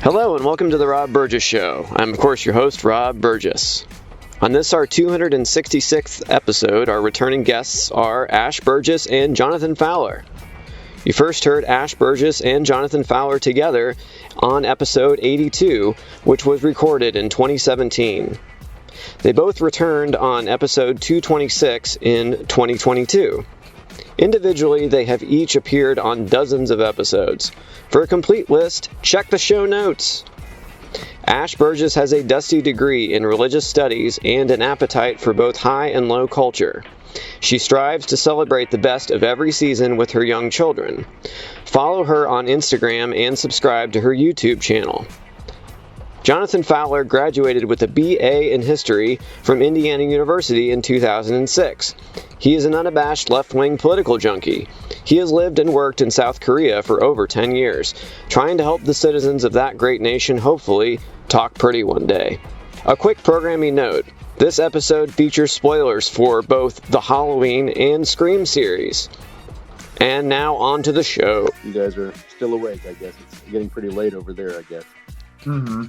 Hello and welcome to the Rob Burgess Show. I'm, of course, your host, Rob Burgess. On this, our 266th episode, our returning guests are Ash Burgess and Jonathan Fowler. You first heard Ash Burgess and Jonathan Fowler together on episode 82, which was recorded in 2017. They both returned on episode 226 in 2022. Individually, they have each appeared on dozens of episodes. For a complete list, check the show notes. Ash Burgess has a dusty degree in religious studies and an appetite for both high and low culture. She strives to celebrate the best of every season with her young children. Follow her on Instagram and subscribe to her YouTube channel. Jonathan Fowler graduated with a BA in History from Indiana University in 2006. He is an unabashed left-wing political junkie. He has lived and worked in South Korea for over 10 years, trying to help the citizens of that great nation hopefully talk pretty one day. A quick programming note. This episode features spoilers for both the Halloween and Scream series. And now on to the show. You guys are still awake, I guess. It's getting pretty late over there, I guess. Mm-hmm.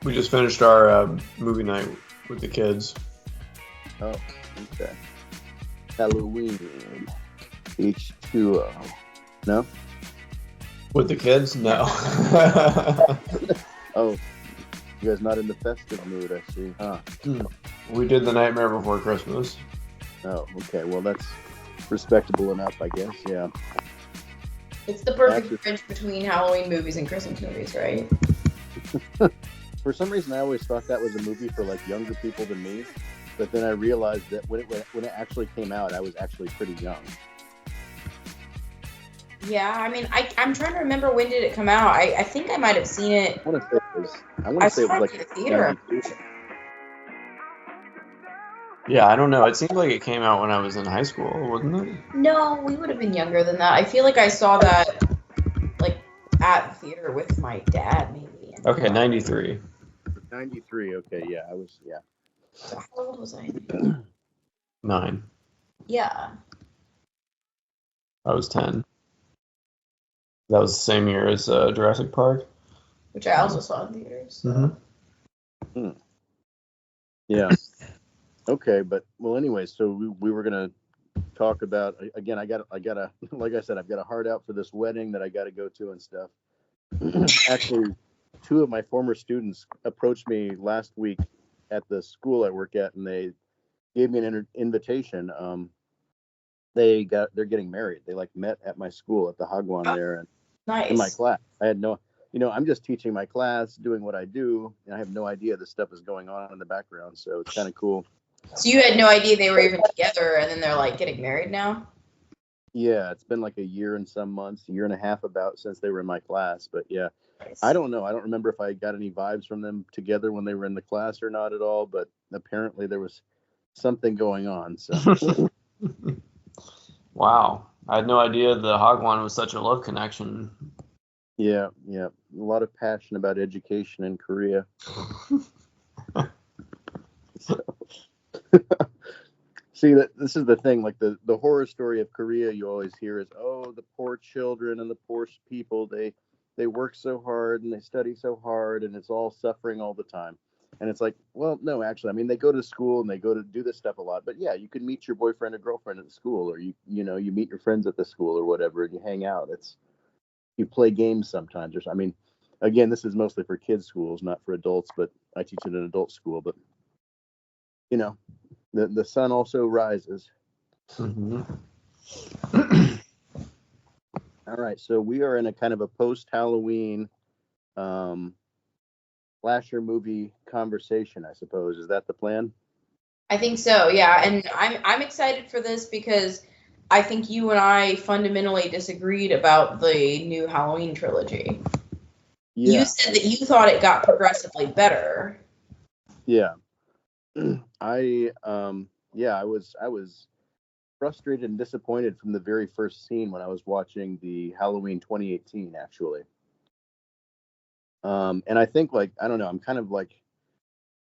We just finished our movie night with the kids. Oh, okay. Halloween. H2O. No? With the kids? No. Oh, you guys not in the festive mood, I see. Huh. We did The Nightmare Before Christmas. Oh, okay. Well, that's respectable enough, I guess. Yeah. It's the perfect bridge between Halloween movies and Christmas movies, right? For some reason, I always thought that was a movie for like younger people than me, but then I realized that when it actually came out, I was actually pretty young. Yeah, I mean, I'm trying to remember when did it come out. I think I might have seen it. I want to say it was like in the theater. 92. Yeah, I don't know. It seemed like it came out when I was in high school, wasn't it? No, we would have been younger than that. I feel like I saw that like at the theater with my dad, maybe. Okay, 93. 93. Okay, yeah, I was. Yeah. So how old was I? 9. Yeah. I was 10. That was the same year as Jurassic Park. Which I also saw in theaters. Mm-hmm. Yeah. Okay, but well, anyway, so we were gonna talk about again. I got a like I said, I've got a heart out for this wedding that I got to go to and stuff. Actually, 2 of my former students approached me last week at the school I work at, and they gave me an invitation. They're getting married. They like met at my school at the Hagwon there, and Nice. in my class. I had no, I'm just teaching my class, doing what I do, and I have no idea this stuff is going on in the background. So it's kind of cool. So you had no idea they were even together, and then they're like getting married now? Yeah, it's been like a year and some months, a year and a half about since they were in my class. But yeah, Nice. I don't know. I don't remember if I got any vibes from them together when they were in the class or not at all. But apparently there was something going on. So Wow. I had no idea the Hagwon was such a love connection. yeah, a lot of passion about education in Korea. See, that this is the thing, like the horror story of Korea you always hear is, oh, the poor children and the poor people, they work so hard and they study so hard and it's all suffering all the time. And it's like, well, no, actually, I mean, they go to school and they go to do this stuff a lot. But yeah, you can meet your boyfriend or girlfriend at the school, or you meet your friends at the school or whatever, and you hang out. You play games sometimes. I mean, again, this is mostly for kids' schools, not for adults, but I teach at an adult school. But the sun also rises. Mm-hmm. All right, so we are in a kind of a post-Halloween slasher movie conversation, I suppose. Is that the plan? I think so, yeah. And I'm excited for this because I think you and I fundamentally disagreed about the new Halloween trilogy. Yeah. You said that you thought it got progressively better. Yeah. I was frustrated and disappointed from the very first scene when I was watching the Halloween 2018, actually. And I think, like, I don't know, I'm kind of like,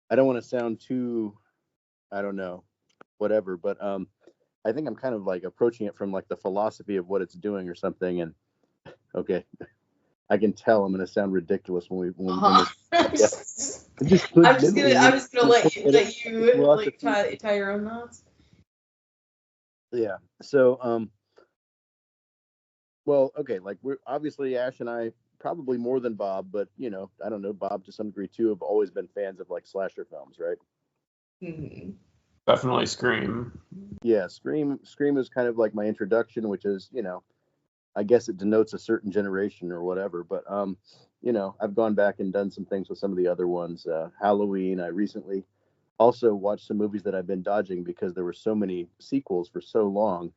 I don't want to sound too, I don't know, whatever, but I think I'm kind of like approaching it from like the philosophy of what it's doing or something. And okay, I can tell I'm going to sound ridiculous when Uh-huh. yeah. I'm just gonna let you tie your own knots. Yeah. So well, okay, like we're obviously Ash and I probably more than Bob, but I don't know, Bob to some degree too have always been fans of like slasher films, right? Mm-hmm. Definitely Scream. Yeah, Scream is kind of like my introduction, which is, I guess it denotes a certain generation or whatever, but I've gone back and done some things with some of the other ones. Halloween, I recently also watched some movies that I've been dodging because there were so many sequels for so long,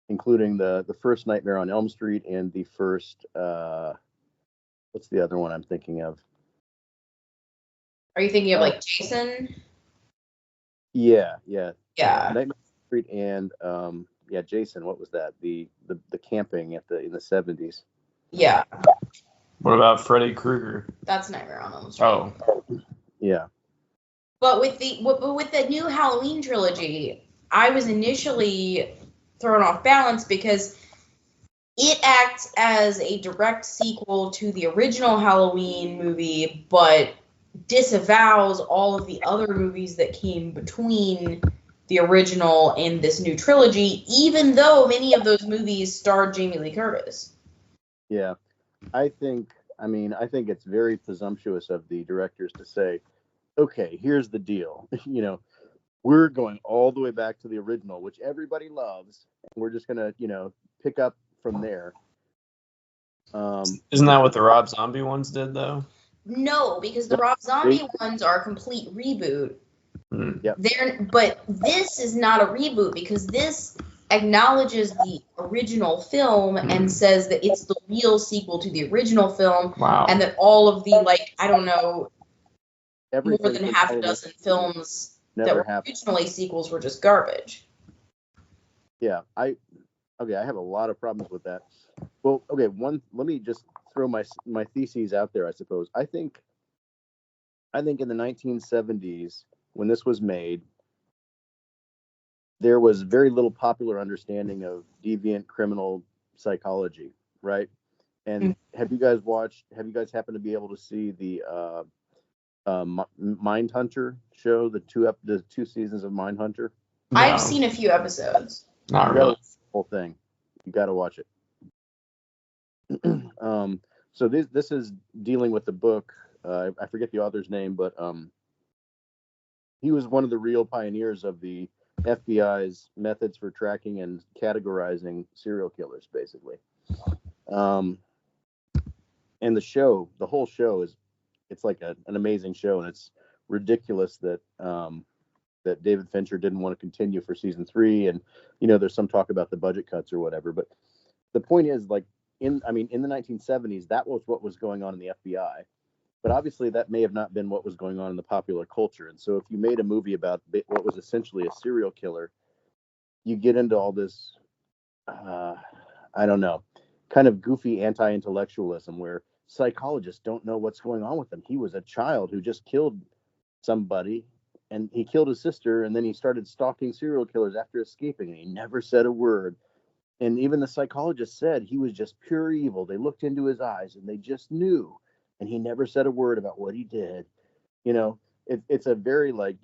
including the first Nightmare on Elm Street and the first what's the other one I'm thinking of? Are you thinking of like Jason? Yeah. Yeah. Nightmare on Elm Street and Jason. What was that? The camping in the 70s. Yeah. What about Freddy Krueger? That's Nightmare on Elm Street. Oh. Yeah. But with the new Halloween trilogy, I was initially thrown off balance because it acts as a direct sequel to the original Halloween movie, but disavows all of the other movies that came between the original and this new trilogy, even though many of those movies starred Jamie Lee Curtis. Yeah. I think it's very presumptuous of the directors to say, okay, here's the deal. We're going all the way back to the original, which everybody loves. And we're just going to, pick up from there. Isn't that what the Rob Zombie ones did, though? No, because the Rob Zombie ones are a complete reboot. Yep. But this is not a reboot because this acknowledges the original film and says that it's the real sequel to the original film. Wow. And that all of the, like, I don't know, Everything more than half a dozen films that were originally sequels were just garbage. Yeah, I have a lot of problems with that. Well, okay, let me just throw my theses out there, I suppose. I think in the 1970s, when this was made, there was very little popular understanding of deviant criminal psychology, right? And have you guys happened to be able to see the Mindhunter show, the two seasons of Mindhunter? No. I've seen a few episodes. Not really. The whole thing. You got to watch it. So this is dealing with the book. I forget the author's name, but he was one of the real pioneers of the FBI's methods for tracking and categorizing serial killers, basically. And the whole show it's like an amazing show, and it's ridiculous that that David Fincher didn't want to continue for season 3, and there's some talk about the budget cuts or whatever. But the point is, like, in the 1970s, that was what was going on in the FBI. But obviously, that may have not been what was going on in the popular culture. And so, if you made a movie about what was essentially a serial killer, you get into all this, I don't know, kind of goofy anti-intellectualism where psychologists don't know what's going on with him. He was a child who just killed somebody, and he killed his sister, and then he started stalking serial killers after escaping, and he never said a word. And even the psychologist said he was just pure evil. They looked into his eyes, and they just knew. And he never said a word about what he did. It's a very, like,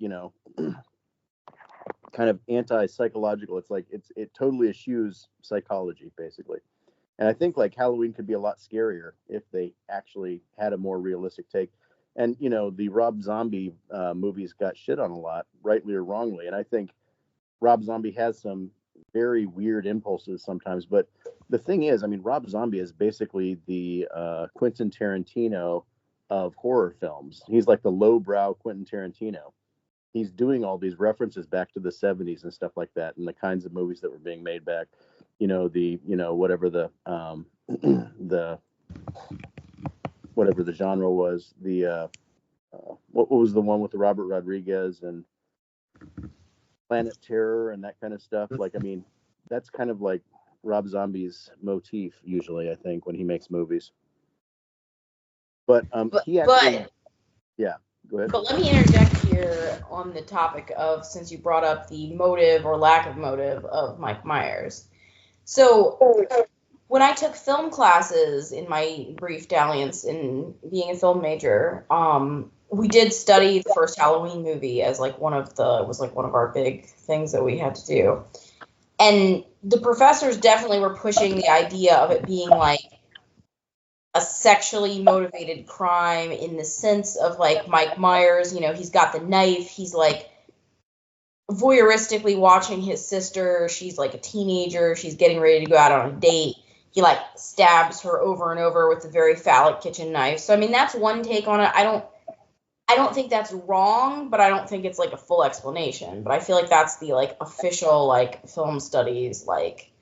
kind of anti-psychological. It's like it totally eschews psychology, basically. And I think, like, Halloween could be a lot scarier if they actually had a more realistic take. And the Rob Zombie movies got shit on a lot, rightly or wrongly. And I think Rob Zombie has some very weird impulses sometimes. But the thing is, Rob Zombie is basically the Quentin Tarantino of horror films. He's like the lowbrow Quentin Tarantino. He's doing all these references back to the 70s and stuff like that, and the kinds of movies that were being made back. Whatever the whatever the genre was. What was the one with the Robert Rodriguez and Planet Terror and that kind of stuff? Like, that's kind of like Rob Zombie's motif usually, I think, when he makes movies. But he actually, yeah, go ahead. But let me interject here on the topic of, since you brought up the motive or lack of motive of Mike Myers. So when I took film classes in my brief dalliance in being a film major, we did study the first Halloween movie as like one of our big things that we had to do. And the professors definitely were pushing the idea of it being like a sexually motivated crime in the sense of like Mike Myers, you know, he's got the knife, he's like voyeuristically watching his sister, she's like a teenager, she's getting ready to go out on a date. He like stabs her over and over with a very phallic kitchen knife. So I mean that's one take on it. I don't think that's wrong, but I don't think it's like a full explanation. But I feel like that's the like official like film studies like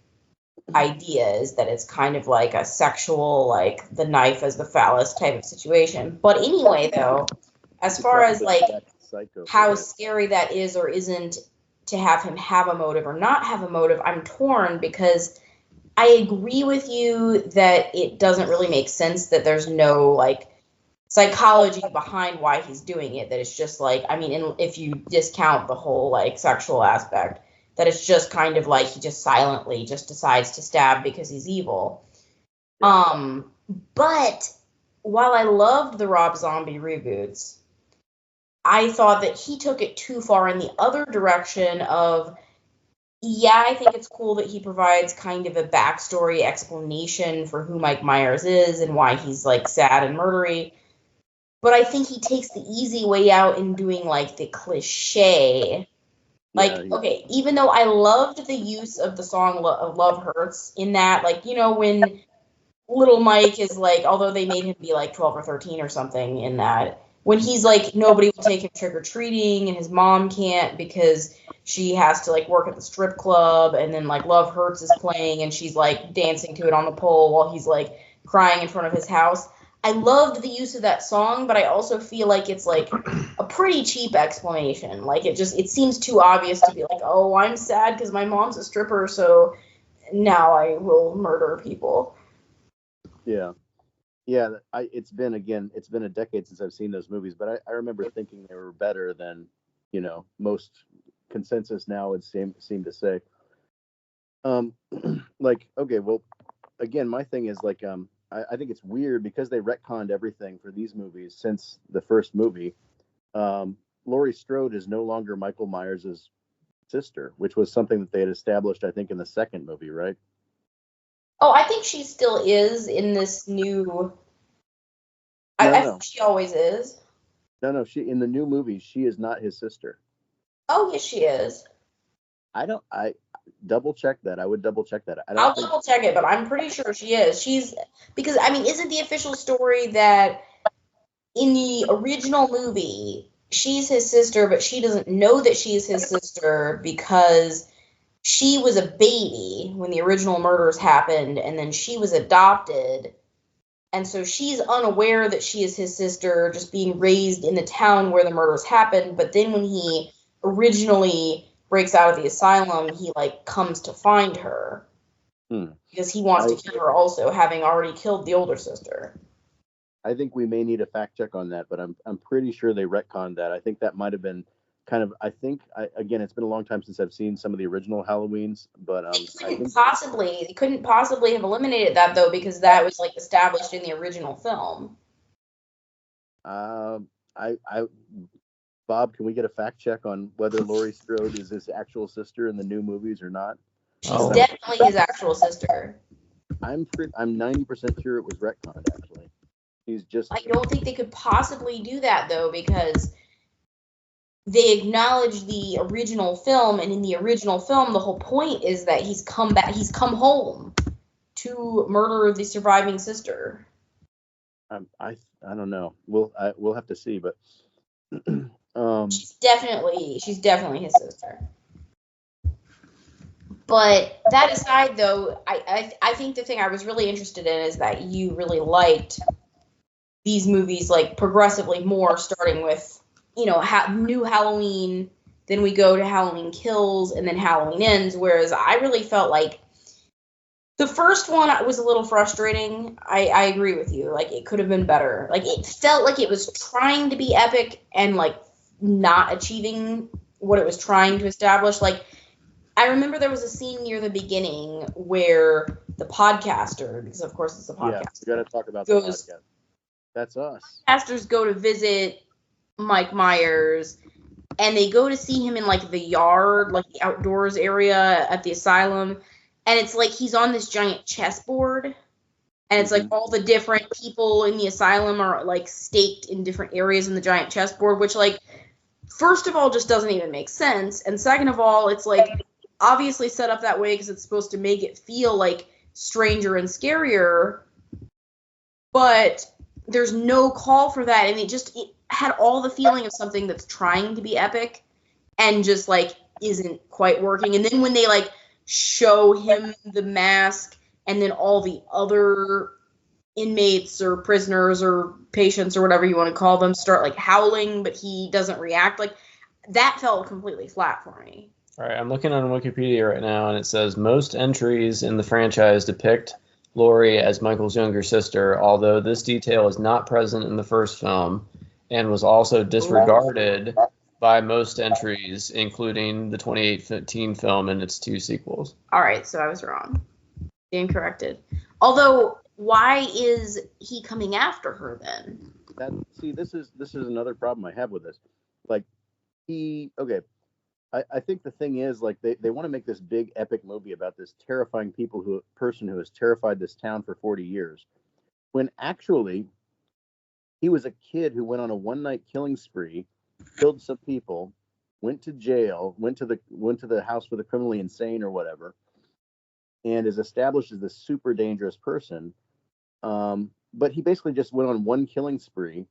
idea is that it's kind of like a sexual like the knife as the phallus type of situation. But anyway, though, as far as like how scary that is or isn't to have him have a motive or not have a motive, I'm torn because I agree with you that it doesn't really make sense that there's no like psychology behind why he's doing it, that it's just like, I mean, if you discount the whole like sexual aspect, that it's just kind of like he just silently just decides to stab because he's evil. But while I loved the Rob Zombie reboots, I thought that he took it too far in the other direction of, yeah, I think it's cool that he provides kind of a backstory explanation for who Mike Myers is and why he's like sad and murdery. But I think he takes the easy way out in doing like the cliche. Like, okay, even though I loved the use of the song Love Hurts in that, like, you know, when little Mike is like, although they made him be like 12 or 13 or something in that, when he's like, nobody will take him trick-or-treating and his mom can't because she has to like work at the strip club, and then like Love Hurts is playing and she's like dancing to it on the pole while he's like crying in front of his house. I loved the use of that song, but I also feel like it's like a pretty cheap explanation. Like it seems too obvious to be like, oh, I'm sad because my mom's a stripper, so now I will murder people. Yeah. It's been a decade since I've seen those movies, but I remember thinking they were better than, you know, most consensus now would seem to say. Like, okay, well, again, my thing is like, I think it's weird because they retconned everything for these movies since the first movie. Laurie Strode is no longer Michael Myers' sister, which was something that they had established, I think, in the second movie, right? Oh, I think she still is in this new. I think she always is. No, she in the new movies, she is not his sister. Oh, yes, she is. I double check that. I would double check that. I'll double check it, but I'm pretty sure she is. Because I mean, isn't the official story that in the original movie she's his sister, but she doesn't know that she's his sister because she was a baby when the original murders happened, and then she was adopted, and so she's unaware that she is his sister, just being raised in the town where the murders happened. But then when he originally breaks out of the asylum, he like comes to find her because he wants to kill her also, having already killed the older sister. I think we may need a fact check on that, but I'm pretty sure they retconned that. I think that might have been kind of, again, it's been a long time since I've seen some of the original Halloweens, but they couldn't possibly have eliminated that though, because that was like established in the original film. Bob, can we get a fact check on whether Laurie Strode is his actual sister in the new movies or not? She's definitely his actual sister. I'm 90% sure it was retconned, actually. I don't think they could possibly do that though, because they acknowledge the original film, and in the original film, the whole point is that he's come home to murder the surviving sister. I don't know. We'll have to see, but she's definitely his sister. But that aside, though, I think the thing I was really interested in is that you really liked these movies like progressively more, starting with, you know, new Halloween, then we go to Halloween Kills, and then Halloween Ends, whereas I really felt like the first one was a little frustrating. I agree with you. Like, it could have been better. Like, it felt like it was trying to be epic and, like, not achieving what it was trying to establish. Like, I remember there was a scene near the beginning where the podcaster, because of course it's a Yeah, podcast. we got to talk about the podcast. That's us. Podcasters go to visit Mike Myers, and they go to see him in like the yard, like the outdoors area at the asylum, and it's like he's on this giant chessboard, and it's like all the different people in the asylum are like staked in different areas in the giant chessboard, which like first of all just doesn't even make sense, and second of all it's like obviously set up that way because it's supposed to make it feel like stranger and scarier, but there's no call for that, and it had all the feeling of something that's trying to be epic and just like isn't quite working. And then when they like show him the mask and then all the other inmates or prisoners or patients or whatever you want to call them start like howling, but he doesn't react, like that felt completely flat for me. All right, I'm looking on Wikipedia right now, and it says most entries in the franchise depict Laurie as Michael's younger sister, although this detail is not present in the first film and was also disregarded by most entries, including the 2015 film and its 2 sequels. All right, so I was wrong. Being corrected. Although, why is he coming after her then? This is another problem I have with this. Like, I think the thing is, like, they want to make this big epic movie about this terrifying person who has terrified this town for 40 years, when actually he was a kid who went on a one-night killing spree, killed some people, went to jail, went to the house for the criminally insane or whatever, and is established as this super dangerous person. But he basically just went on one killing spree,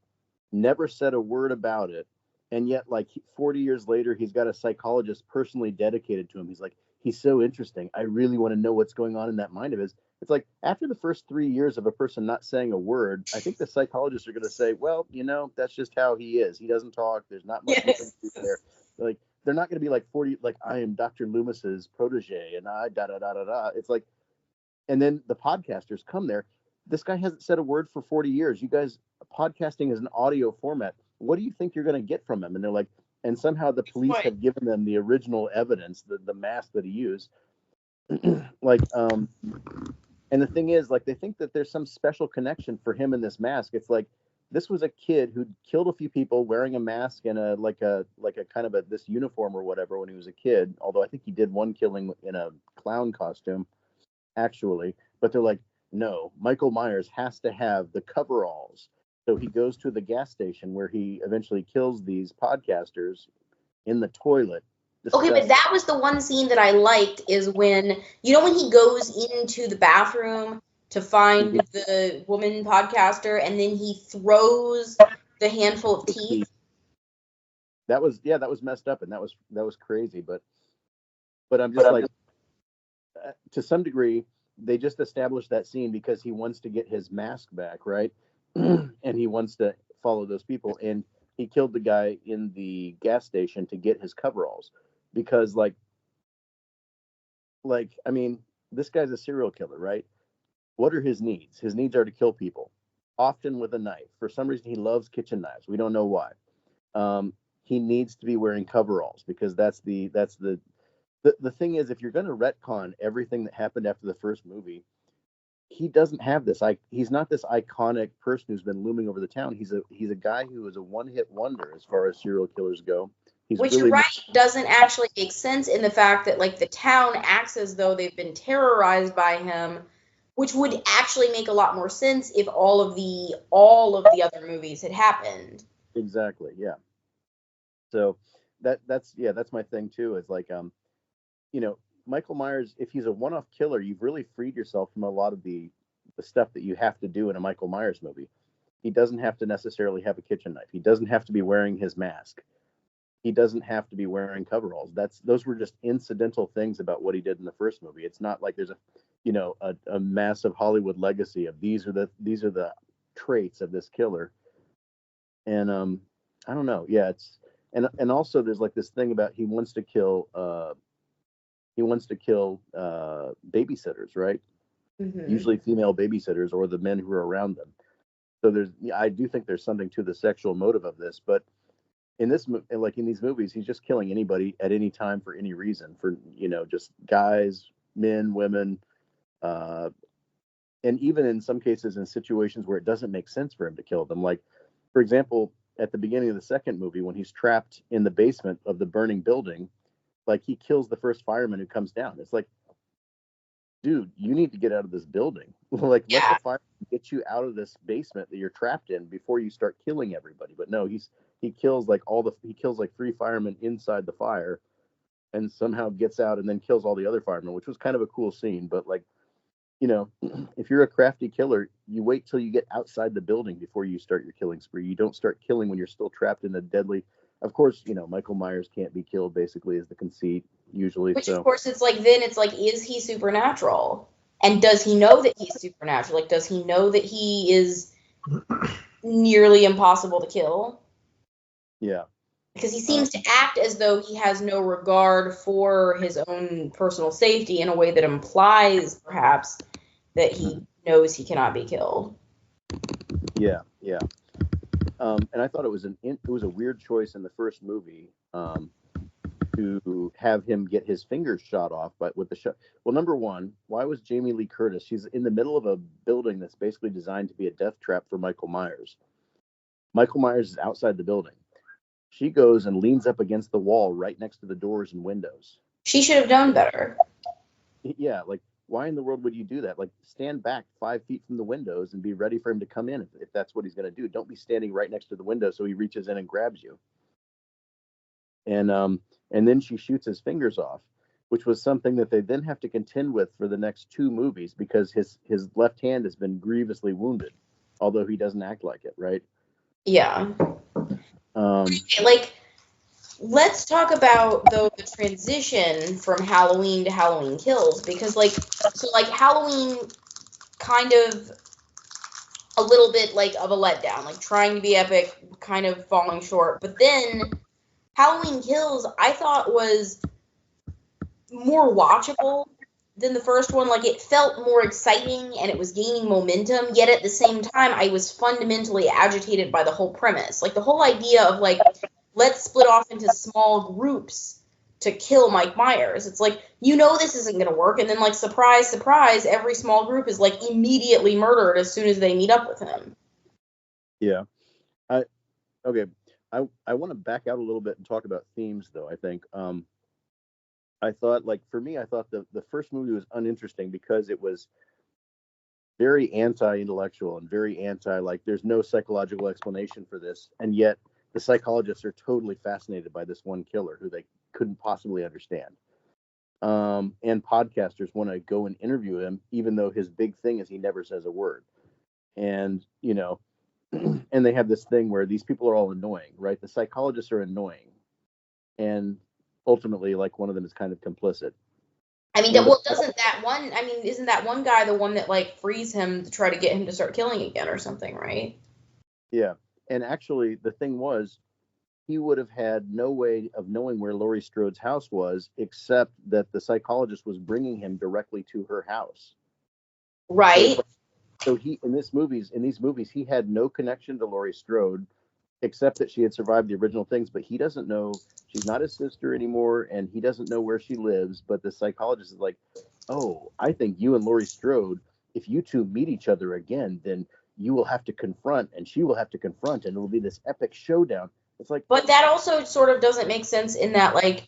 never said a word about it. And yet, like 40 years later, he's got a psychologist personally dedicated to him. He's like, he's so interesting. I really want to know what's going on in that mind of his. It's like after the first 3 years of a person not saying a word, I think the psychologists are going to say, well, that's just how he is. He doesn't talk. There's not much there. Like, they're not going to be like 40, like I am Dr. Loomis's protege and I da-da-da-da-da. It's like, and then the podcasters come there. This guy hasn't said a word for 40 years. You guys, podcasting is an audio format. What do you think you're going to get from him? And they're like, and somehow the police have given them the original evidence, the mask that he used. Like, and the thing is, like, they think that there's some special connection for him in this mask. It's like, this was a kid who killed a few people wearing a mask and a kind of this uniform or whatever when he was a kid. Although I think he did one killing in a clown costume, actually. But they're like, no, Michael Myers has to have the coveralls. So he goes to the gas station where he eventually kills these podcasters in the toilet. Okay, but that was the one scene that I liked, is when he goes into the bathroom to find the woman podcaster and then he throws the handful of teeth. That was messed up, and that was crazy, but I'm just like, to some degree, they just established that scene because he wants to get his mask back, right? And he wants to follow those people, and he killed the guy in the gas station to get his coveralls, because like I mean, this guy's a serial killer, right? What are his needs? His needs are to kill people, often with a knife. For some reason, he loves kitchen knives. We don't know why. He needs to be wearing coveralls because that's the thing is, if you're going to retcon everything that happened after the first movie, he doesn't have this. He's not this iconic person who's been looming over the town. He's a guy who is a one-hit wonder as far as serial killers go. Which really doesn't actually make sense in the fact that like the town acts as though they've been terrorized by him, which would actually make a lot more sense if all of the other movies had happened. Exactly. Yeah. So that's my thing too. Is like Michael Myers, if he's a one-off killer, you've really freed yourself from a lot of the stuff that you have to do in a Michael Myers movie. He doesn't have to necessarily have a kitchen knife. He doesn't have to be wearing his mask. He doesn't have to be wearing coveralls. Those were just incidental things about what he did in the first movie. It's not like there's a massive Hollywood legacy of these are the traits of this killer. And I don't know. Yeah, it's and also there's like this thing about he wants to kill babysitters, right? Mm-hmm. Usually female babysitters or the men who are around them. So I do think there's something to the sexual motive of this, but in these movies, he's just killing anybody at any time for any reason, for just guys, men, women, Uh, and even in some cases, in situations where it doesn't make sense for him to kill them. Like, for example, at the beginning of the second movie, when he's trapped in the basement of the burning building, like he kills the first fireman who comes down. It's like, dude, you need to get out of this building. Like, let the fire get you out of this basement that you're trapped in before you start killing everybody. But no, he kills like three firemen inside the fire, and somehow gets out and then kills all the other firemen, which was kind of a cool scene. But like, you know, if you're a crafty killer, you wait till you get outside the building before you start your killing spree. You don't start killing when you're still trapped in a deadly. Of course, you know, Michael Myers can't be killed, basically, is the conceit usually. Which, so of course, it's like, then it's like, is he supernatural? And does he know that he's supernatural? Like, does he know that he is nearly impossible to kill? Yeah. Because he seems to act as though he has no regard for his own personal safety in a way that implies, perhaps, that he knows he cannot be killed. Yeah, yeah. And I thought it was a weird choice in the first movie to have him get his fingers shot off, but with the shot. Well, number one, why was Jamie Lee Curtis? She's in the middle of a building that's basically designed to be a death trap for Michael Myers. Michael Myers is outside the building. She goes and leans up against the wall right next to the doors and windows. She should have known better. Yeah, like, why in the world would you do that? Like, stand back 5 feet from the windows and be ready for him to come in if that's what he's going to do. Don't be standing right next to the window so he reaches in and grabs you. And then she shoots his fingers off, which was something that they then have to contend with for the next two movies because his left hand has been grievously wounded, although he doesn't act like it, right? Yeah. Like, let's talk about, though, the transition from Halloween to Halloween Kills, because, like, so, like, Halloween kind of a little bit, like, of a letdown, like, trying to be epic, kind of falling short, but then Halloween Kills, I thought, was more watchable than the first one. Like, it felt more exciting, and it was gaining momentum, yet at the same time, I was fundamentally agitated by the whole premise. Like, the whole idea of, like, let's split off into small groups to kill Mike Myers. It's like, you know this isn't going to work, and then, like, surprise, surprise, every small group is, like, immediately murdered as soon as they meet up with him. Yeah. I want to back out a little bit and talk about themes, though. I think I thought, like, for me, I thought the first movie was uninteresting because it was very anti-intellectual and very like, there's no psychological explanation for this, and yet the psychologists are totally fascinated by this one killer who they couldn't possibly understand. And podcasters want to go and interview him, even though his big thing is he never says a word. And, you know, and they have this thing where these people are all annoying, right? The psychologists are annoying. And ultimately, like, one of them is kind of complicit. I mean, isn't that one guy the one that, like, frees him to try to get him to start killing again or something, right? Yeah. And actually, the thing was, he would have had no way of knowing where Laurie Strode's house was, except that the psychologist was bringing him directly to her house. Right. So he, in these movies, he had no connection to Laurie Strode, except that she had survived the original things, but he doesn't know, she's not his sister anymore, and he doesn't know where she lives. But the psychologist is like, oh, I think you and Laurie Strode, if you two meet each other again, then you will have to confront, and she will have to confront, and it'll be this epic showdown. It's like, but that also sort of doesn't make sense in that, like,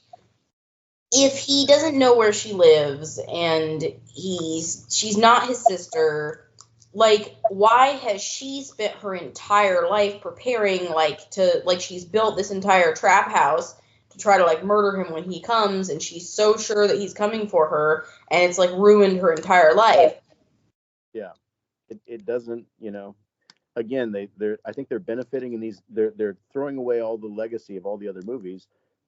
if he doesn't know where she lives and she's not his sister, like, why has she spent her entire life preparing, like, she's built this entire trap house to try to, like, murder him when he comes, and she's so sure that he's coming for her, and it's, like, ruined her entire life. Yeah, it doesn't, you know. Again, I think they're benefiting in these. They're throwing away all the legacy of all the other movies,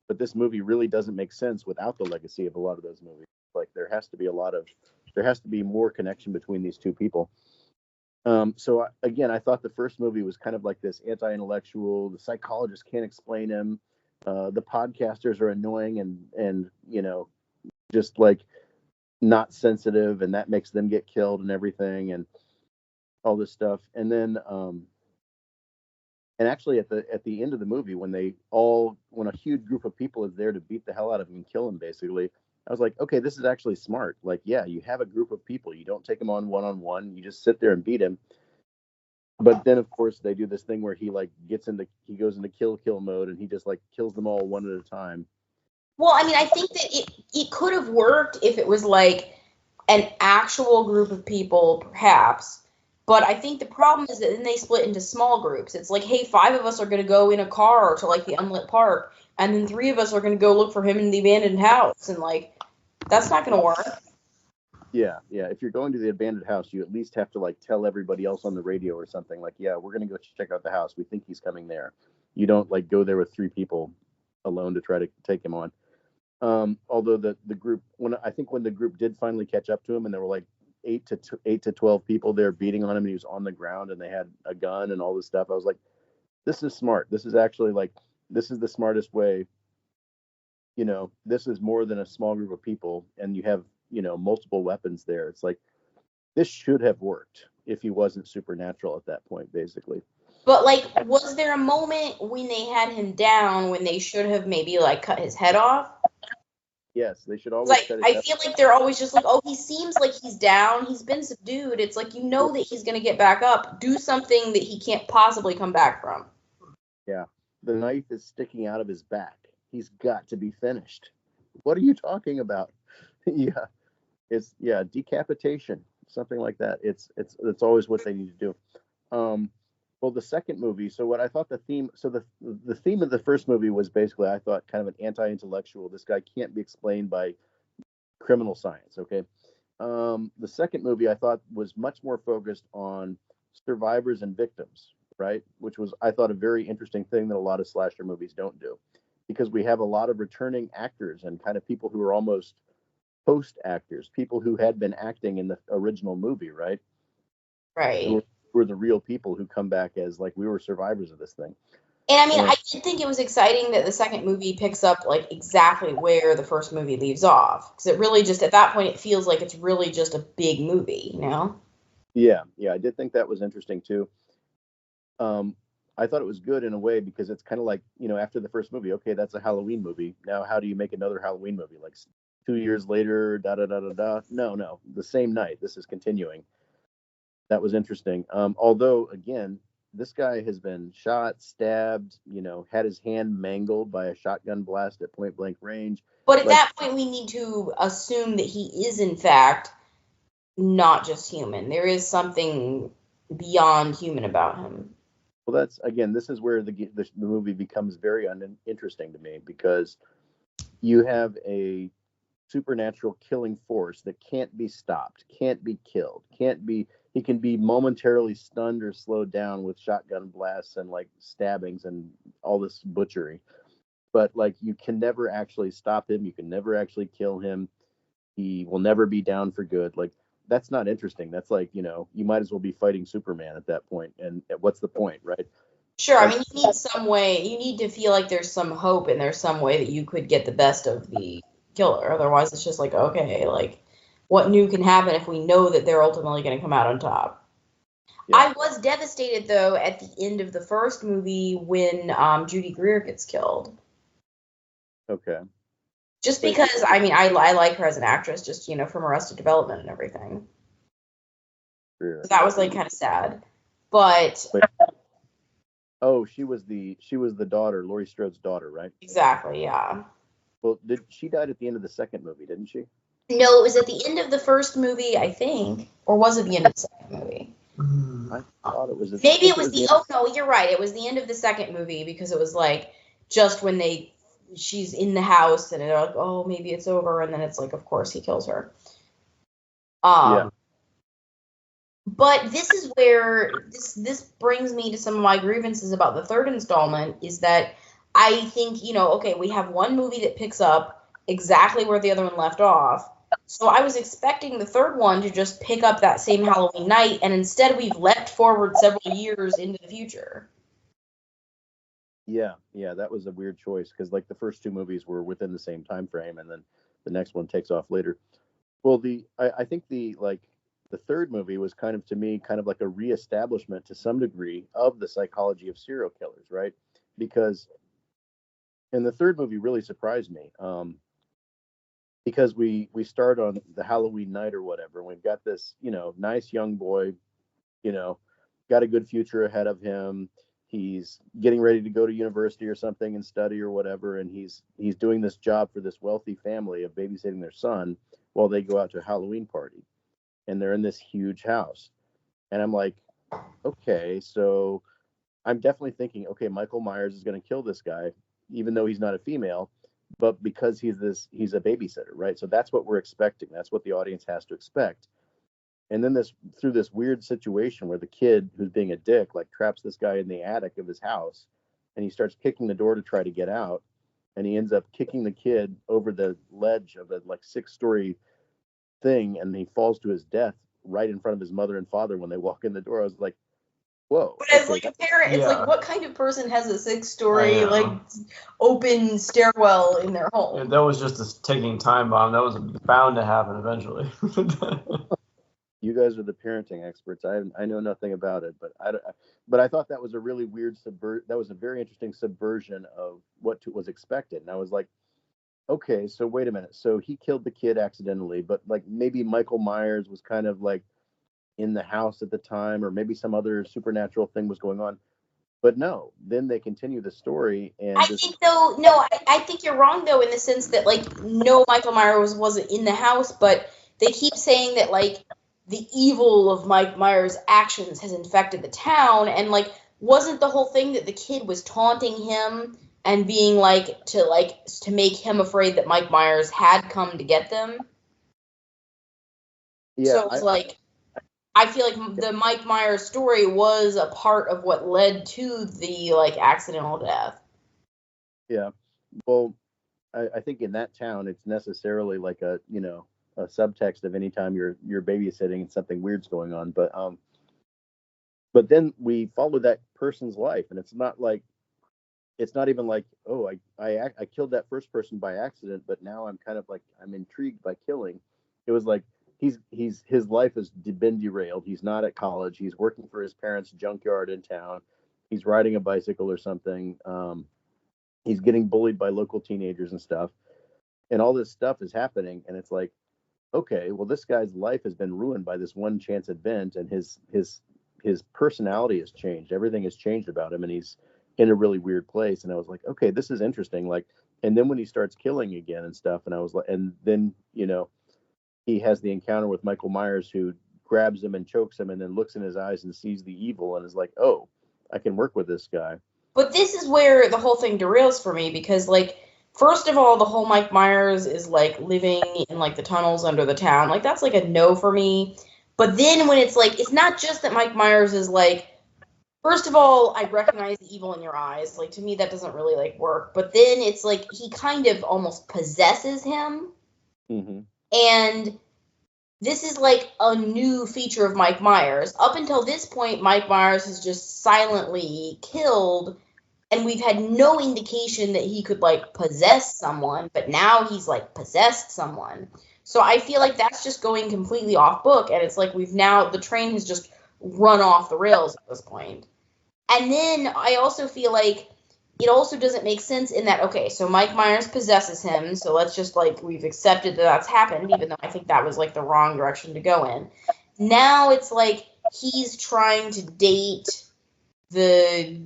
but this movie really doesn't make sense without the legacy of a lot of those movies. Like, there has to be more connection between these two people. So again, I thought the first movie was kind of like this anti-intellectual. The psychologist can't explain him. The podcasters are annoying and you know, just like not sensitive, and that makes them get killed and everything and all this stuff. And then and actually at the end of the movie, when a huge group of people is there to beat the hell out of him and kill him, basically, I was like, okay, this is actually smart. Like, yeah, you have a group of people. You don't take them on one-on-one. You just sit there and beat him. But then, of course, they do this thing where he goes into kill mode, and he just like kills them all one at a time. Well, I mean, I think that it could have worked if it was like an actual group of people, perhaps. But I think the problem is that then they split into small groups. It's like, hey, 5 of us are going to go in a car to like the unlit park, and then 3 of us are going to go look for him in the abandoned house, and like that's not going to work. Yeah. If you're going to the abandoned house, you at least have to like tell everybody else on the radio or something like, yeah, we're going to go check out the house. We think he's coming there. You don't like go there with 3 people alone to try to take him on. Although the group, when the group did finally catch up to him, and there were like 8 to 12 people there beating on him, and he was on the ground, and they had a gun and all this stuff, I was like, this is smart. This is actually like, this is the smartest way. This is more than a small group of people, and you have multiple weapons there. It's like, this should have worked if he wasn't supernatural at that point, basically. But like, was there a moment when they had him down when they should have maybe like cut his head off? Yes, they should always. Like, I feel like they're always just like, oh, he seems like he's down. He's been subdued. It's like, that he's going to get back up. Do something that he can't possibly come back from. Yeah. The knife is sticking out of his back. He's got to be finished. What are you talking about? Yeah. It's decapitation, something like that. It's always what they need to do. Well, the second movie, so what I thought the theme of the first movie was basically, I thought, kind of an anti-intellectual. This guy can't be explained by criminal science, okay? The second movie I thought was much more focused on survivors and victims, right? Which was, I thought, a very interesting thing that a lot of slasher movies don't do, because we have a lot of returning actors and kind of people who are almost post actors, people who had been acting in the original movie, right? Right. Were the real people who come back as like, we were survivors of this thing. And I mean, I did think it was exciting that the second movie picks up like exactly where the first movie leaves off, because it really just, at that point, it feels like it's really just a big movie, Yeah, I did think that was interesting too. I thought it was good in a way, because it's kind of like, after the first movie, okay, that's a Halloween movie. Now, how do you make another Halloween movie? Like 2 years later, No, the same night. This is continuing. That was interesting. Although, again, this guy has been shot, stabbed, had his hand mangled by a shotgun blast at point blank range. But at that point, we need to assume that he is, in fact, not just human. There is something beyond human about him. Well, this is where the movie becomes very uninteresting to me, because you have a supernatural killing force that can't be stopped, can't be killed, he can be momentarily stunned or slowed down with shotgun blasts and like stabbings and all this butchery. But like, you can never actually stop him. You can never actually kill him. He will never be down for good. Like, that's not interesting. That's like, you might as well be fighting Superman at that point. And what's the point, right? Sure. I mean, you need some way. You need to feel like there's some hope and there's some way that you could get the best of the killer. Otherwise, it's just like, okay, like, what new can happen if we know that they're ultimately going to come out on top? Yeah. I was devastated, though, at the end of the first movie when Judy Greer gets killed. Okay. Just because, I mean, I like her as an actress, just, from Arrested Development and everything. Sure. So that was, like, kind of sad. But... Oh, she was the daughter, Laurie Strode's daughter, right? Exactly, yeah. Well, she died at the end of the second movie, didn't she? No, it was at the end of the first movie, I think. Or was it the end of the second movie? I thought it was. Maybe it was no, you're right. It was the end of the second movie, because it was like just when she's in the house and they're like, oh, maybe it's over, and then it's like, of course he kills her. Yeah. But this is where this brings me to some of my grievances about the third installment, is that I think, okay, we have one movie that picks up exactly where the other one left off. So I was expecting the third one to just pick up that same Halloween night, and instead we've leapt forward several years into the future. Yeah, that was a weird choice, because like the first 2 movies were within the same time frame, and then the next one takes off later. Well, I think the third movie was kind of like a reestablishment to some degree of the psychology of serial killers, right? Because, and the third movie really surprised me. because we start on the Halloween night or whatever, and we've got this, nice young boy, got a good future ahead of him. He's getting ready to go to university or something and study or whatever, and he's doing this job for this wealthy family of babysitting their son while they go out to a Halloween party, and they're in this huge house. And I'm like, okay, so I'm definitely thinking, okay, Michael Myers is going to kill this guy, even though he's not a female, but because he's a babysitter, right? So that's what we're expecting. That's what the audience has to expect. And then through this weird situation where the kid who's being a dick like traps this guy in the attic of his house, and he starts kicking the door to try to get out, and he ends up kicking the kid over the ledge of a like 6-story thing, and he falls to his death right in front of his mother and father when they walk in the door. I was like, whoa. But as like a parent, it's like, what kind of person has a 6-story like open stairwell in their home? Yeah, that was just a ticking time bomb. That was bound to happen eventually. You guys are the parenting experts. I know nothing about it, but I thought that was a really weird that was a very interesting subversion of what was expected. And I was like, okay, so wait a minute. So he killed the kid accidentally, but like maybe Michael Myers was kind of like in the house at the time, or maybe some other supernatural thing was going on. But no, then they continue the story, and I think you're wrong though, in the sense that like no, Michael Myers wasn't in the house, but they keep saying that like the evil of Mike Myers' actions has infected the town, and like wasn't the whole thing that the kid was taunting him and being to make him afraid that Mike Myers had come to get them? Yeah, so it's I feel like the Mike Myers story was a part of what led to the like accidental death. Yeah, well, I think in that town it's necessarily like a subtext of any time you're babysitting and something weird's going on. But then we follow that person's life, and it's not even like, oh, I killed that first person by accident, but now I'm kind of like I'm intrigued by killing. It was like his life has been derailed. He's not at college. He's working for his parents' junkyard in town. He's riding a bicycle or something. He's getting bullied by local teenagers and stuff, and all this stuff is happening, and it's like, okay, well, this guy's life has been ruined by this one chance event, and his personality has changed. Everything has changed about him, and he's in a really weird place. And I was like, okay, this is interesting. Like, and then when he starts killing again and stuff, and I was like, and then he has the encounter with Michael Myers, who grabs him and chokes him, and then looks in his eyes and sees the evil, and is like, oh, I can work with this guy. But this is where the whole thing derails for me, because like, first of all, the whole Mike Myers is like living in like the tunnels under the town. Like that's like a no for me. But then when it's like, it's not just that Mike Myers is like, first of all, I recognize the evil in your eyes. Like to me, that doesn't really like work. But then it's like he kind of almost possesses him. Mm-hmm. And this is like a new feature of Mike Myers. Up until this point, Mike Myers has just silently killed, and we've had no indication that he could like possess someone, but now he's like possessed someone. So I feel like that's just going completely off book, and it's like the train has just run off the rails at this point. And then I also feel like it also doesn't make sense in that, okay, so Mike Myers possesses him, so let's just like, we've accepted that that's happened, even though I think that was like the wrong direction to go in. Now it's like he's trying to date the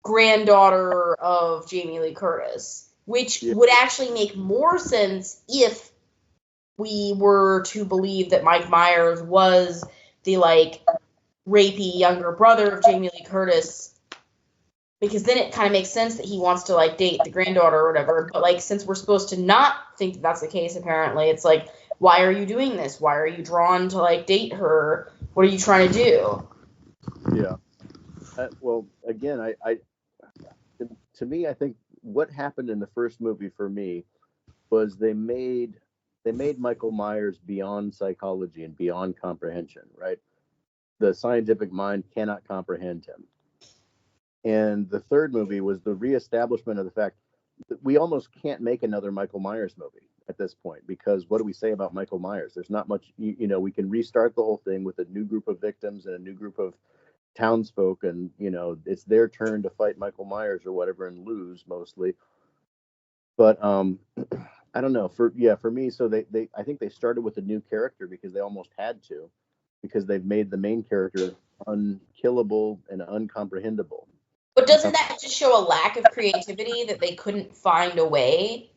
granddaughter of Jamie Lee Curtis, which would actually make more sense if we were to believe that Mike Myers was the like rapey younger brother of Jamie Lee Curtis, because then it kind of makes sense that he wants to like date the granddaughter or whatever. But like, since we're supposed to not think that that's the case, apparently it's like, why are you doing this? Why are you drawn to like date her? What are you trying to do? Yeah. Well, again, to me, I think what happened in the first movie for me was they made Michael Myers beyond psychology and beyond comprehension, right? The scientific mind cannot comprehend him. And the third movie was the reestablishment of the fact that we almost can't make another Michael Myers movie at this point, because what do we say about Michael Myers? There's not much, we can restart the whole thing with a new group of victims and a new group of townsfolk, and it's their turn to fight Michael Myers or whatever and lose mostly. But I don't know. For me, so they I think they started with a new character because they almost had to, because they've made the main character unkillable and uncomprehendable. But doesn't that just show a lack of creativity that they couldn't find a way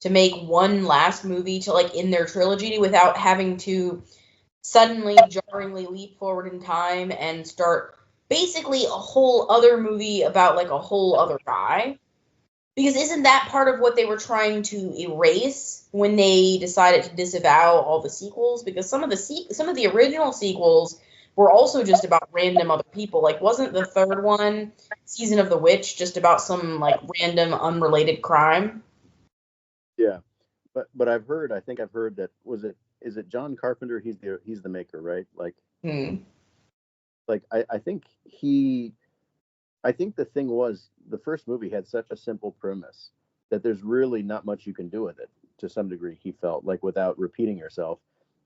to make one last movie to like in their trilogy without having to suddenly jarringly leap forward in time and start basically a whole other movie about like a whole other guy? Because isn't that part of what they were trying to erase when they decided to disavow all the sequels? Because some of the original sequels were also just about random other people. Like, wasn't the third one, Season of the Witch, just about some like random unrelated crime? Yeah, but I think I've heard that is it John Carpenter? He's the maker, right? Like I think the thing was the first movie had such a simple premise that there's really not much you can do with it to some degree. He felt like without repeating yourself,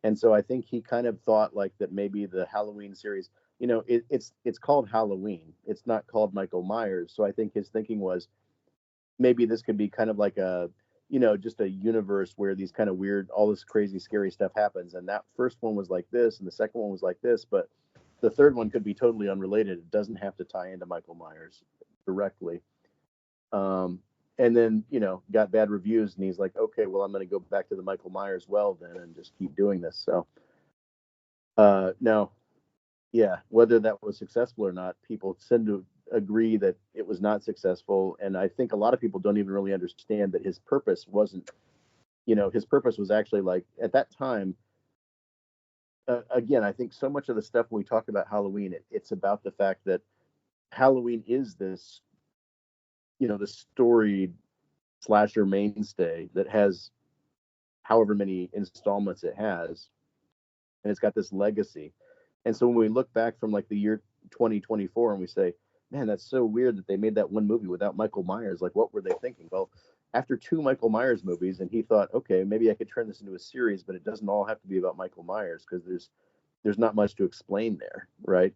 and so I think he kind of thought like that maybe the Halloween series, it's called Halloween. It's not called Michael Myers. So I think his thinking was maybe this could be kind of like a just a universe where these kind of weird, all this crazy, scary stuff happens. And that first one was like this, and the second one was like this, but the third one could be totally unrelated. It doesn't have to tie into Michael Myers directly. And then, got bad reviews, and he's like, okay, well, I'm going to go back to the Michael Myers well then and just keep doing this. So, no, yeah, whether that was successful or not, people tend to agree that it was not successful. And I think a lot of people don't even really understand that his purpose wasn't, his purpose was actually like at that time. Again, I think so much of the stuff when we talk about Halloween, it's about the fact that Halloween is this, the storied slasher mainstay that has however many installments it has, and it's got this legacy. And so when we look back from like the year 2024 and we say, man, that's so weird that they made that one movie without Michael Myers. Like, what were they thinking? Well, after 2 Michael Myers movies, and he thought, okay, maybe I could turn this into a series, but it doesn't all have to be about Michael Myers because there's not much to explain there, right?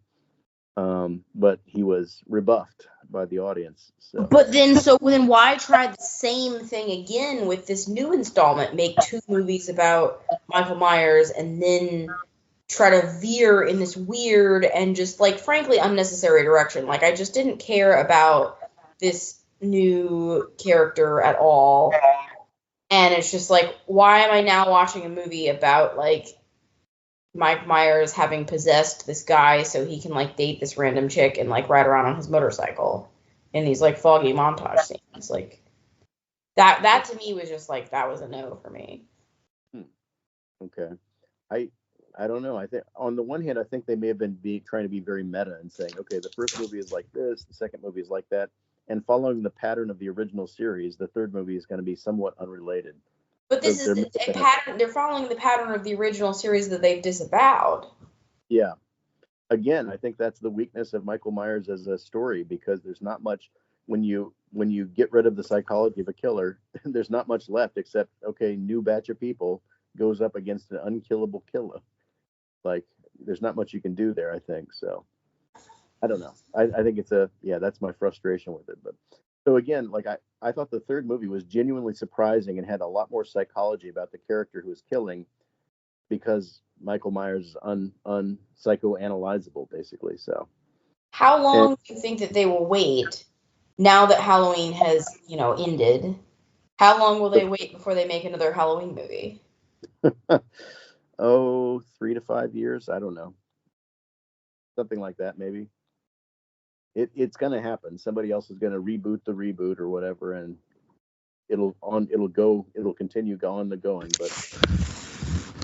But he was rebuffed by the audience. So Then why try the same thing again with this new installment? Make 2 movies about Michael Myers and then try to veer in this weird and just like frankly unnecessary direction. Like I just didn't care about this new character at all. And it's just like, why am I now watching a movie about like Mike Myers having possessed this guy so he can like date this random chick and like ride around on his motorcycle in these like foggy montage scenes? Like that to me was just like, that was a no for me. Okay. I don't know. I think on the one hand, I think they may have been trying to be very meta and saying, okay, the first movie is like this, the second movie is like that, and following the pattern of the original series, the third movie is going to be somewhat unrelated. But this is a pattern. They're following the pattern of the original series that they've disavowed. Yeah. Again, I think that's the weakness of Michael Myers as a story, because there's not much when you get rid of the psychology of a killer, there's not much left except, okay, new batch of people goes up against an unkillable killer. Like, there's not much you can do there, I think. So I don't know. I think that's my frustration with it. But so again, like I thought the third movie was genuinely surprising and had a lot more psychology about the character who was killing, because Michael Myers is unpsychoanalyzable, basically. So how long do you think that they will wait now that Halloween has, ended? How long will they wait before they make another Halloween movie? 3 to 5 years. I don't know. Something like that, maybe. It's going to happen. Somebody else is going to reboot the reboot or whatever, and it'll continue going. But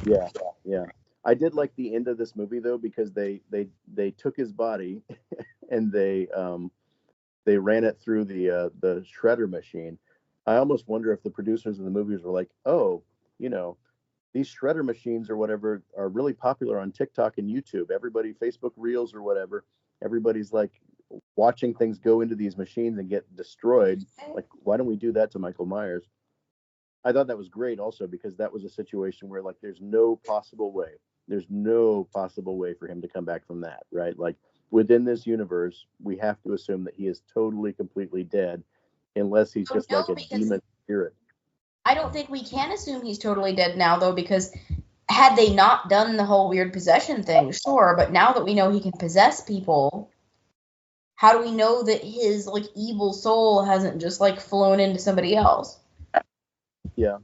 yeah. I did like the end of this movie though, because they took his body and they ran it through the shredder machine. I almost wonder if the producers of the movies were like, oh, these shredder machines or whatever are really popular on TikTok and YouTube. Everybody, Facebook Reels or whatever, everybody's like watching things go into these machines and get destroyed. Like, why don't we do that to Michael Myers? I thought that was great also, because that was a situation where like there's no possible way for him to come back from that, right? Like, within this universe, we have to assume that he is totally, completely dead, unless he's just like a demon spirit. I don't think we can assume he's totally dead now, though, because had they not done the whole weird possession thing, sure, but now that we know he can possess people, how do we know that his, like, evil soul hasn't just, like, flown into somebody else? Yeah.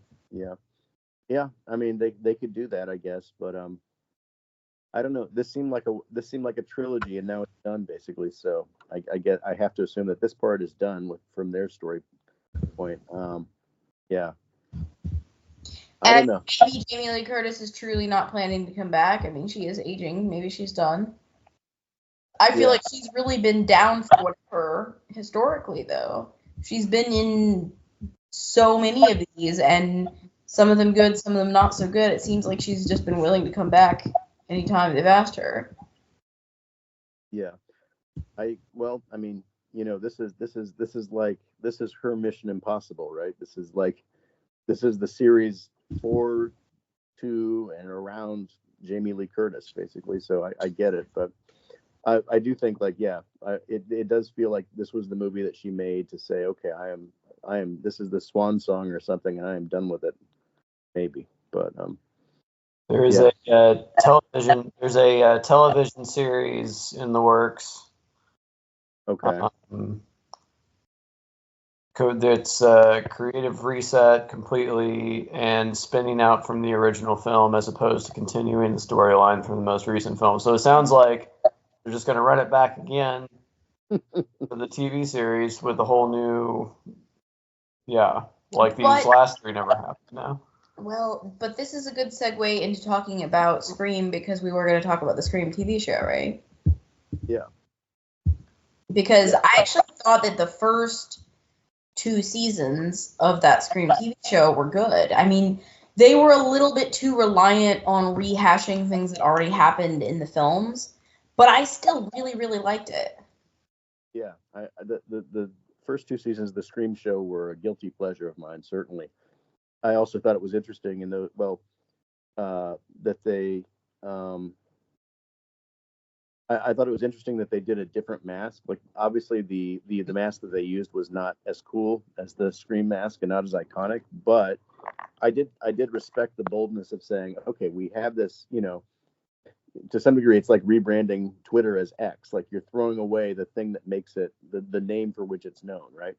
I mean, they could do that, I guess, but I don't know. This seemed like a trilogy, and now it's done basically. So I have to assume that this part is done from their story point. Yeah. I don't know. Maybe Jamie Lee Curtis is truly not planning to come back. I mean, she is aging. Maybe she's done. I feel like she's really been down for whatever historically, though. She's been in so many of these, and some of them good, some of them not so good. It seems like she's just been willing to come back anytime they've asked her. Yeah. I mean, this is her Mission Impossible, right? This is the series for, to, and around Jamie Lee Curtis, basically. So I get it, but I do think, like, it does feel like this was the movie that she made to say, okay, I am this is the swan song or something, and I am done with it, maybe. But there is a television series in the works. Okay. It's creative reset completely and spinning out from the original film as opposed to continuing the storyline from the most recent film. So it sounds like they're just going to run it back again for the TV series with a whole new, like these last three never happened now. Well, but this is a good segue into talking about Scream, because we were going to talk about the Scream TV show, right? Yeah. Because I actually thought that the first 2 seasons of that Scream TV show were good. I mean, they were a little bit too reliant on rehashing things that already happened in the films, but I still really, really liked it. Yeah, the first 2 seasons of the Scream show were a guilty pleasure of mine, certainly. I also thought it was interesting in that they I thought it was interesting that they did a different mask. Like, obviously the mask that they used was not as cool as the Scream mask and not as iconic, but I did respect the boldness of saying, okay, we have this, to some degree it's like rebranding Twitter as X. Like, you're throwing away the thing that makes it the name for which it's known, right?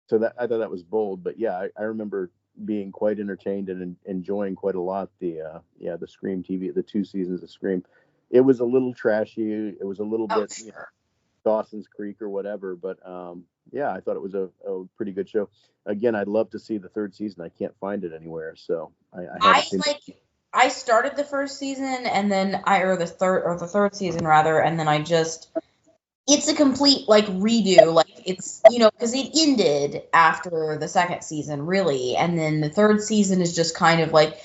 So that, I thought that was bold, but yeah, I remember being quite entertained and enjoying quite a lot the Scream TV, the 2 seasons of Scream. It was a little trashy. It was a little bit Dawson's Creek or whatever, but I thought it was a pretty good show. Again, I'd love to see the 3rd season. I can't find it anywhere, so I started the first season and then the third season rather, and then it's a complete, like, redo. Like, it's, because it ended after the 2nd season, really. And then the 3rd season is just kind of like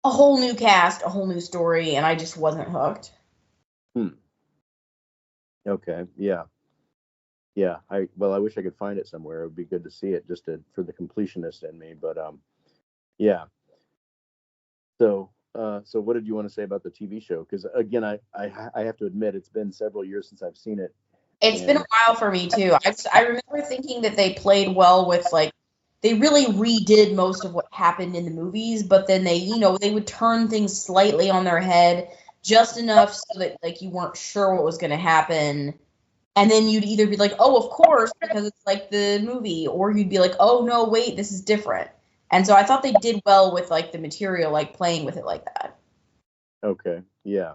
a whole new cast, a whole new story, and I just wasn't hooked. Okay. Yeah. Yeah. I wish I could find it somewhere. It would be good to see it for the completionist in me. But yeah. So what did you want to say about the TV show? Because again, I have to admit, it's been several years since I've seen it. It's been a while for me too. I remember thinking that they played well with, like, they really redid most of what happened in the movies, but then they would turn things slightly on their head, just enough so that, like, you weren't sure what was going to happen. And then you'd either be like, oh, of course, because it's like the movie, or you'd be like, oh, no, wait, this is different. And so I thought they did well with, like, the material, like, playing with it like that. Okay. Yeah.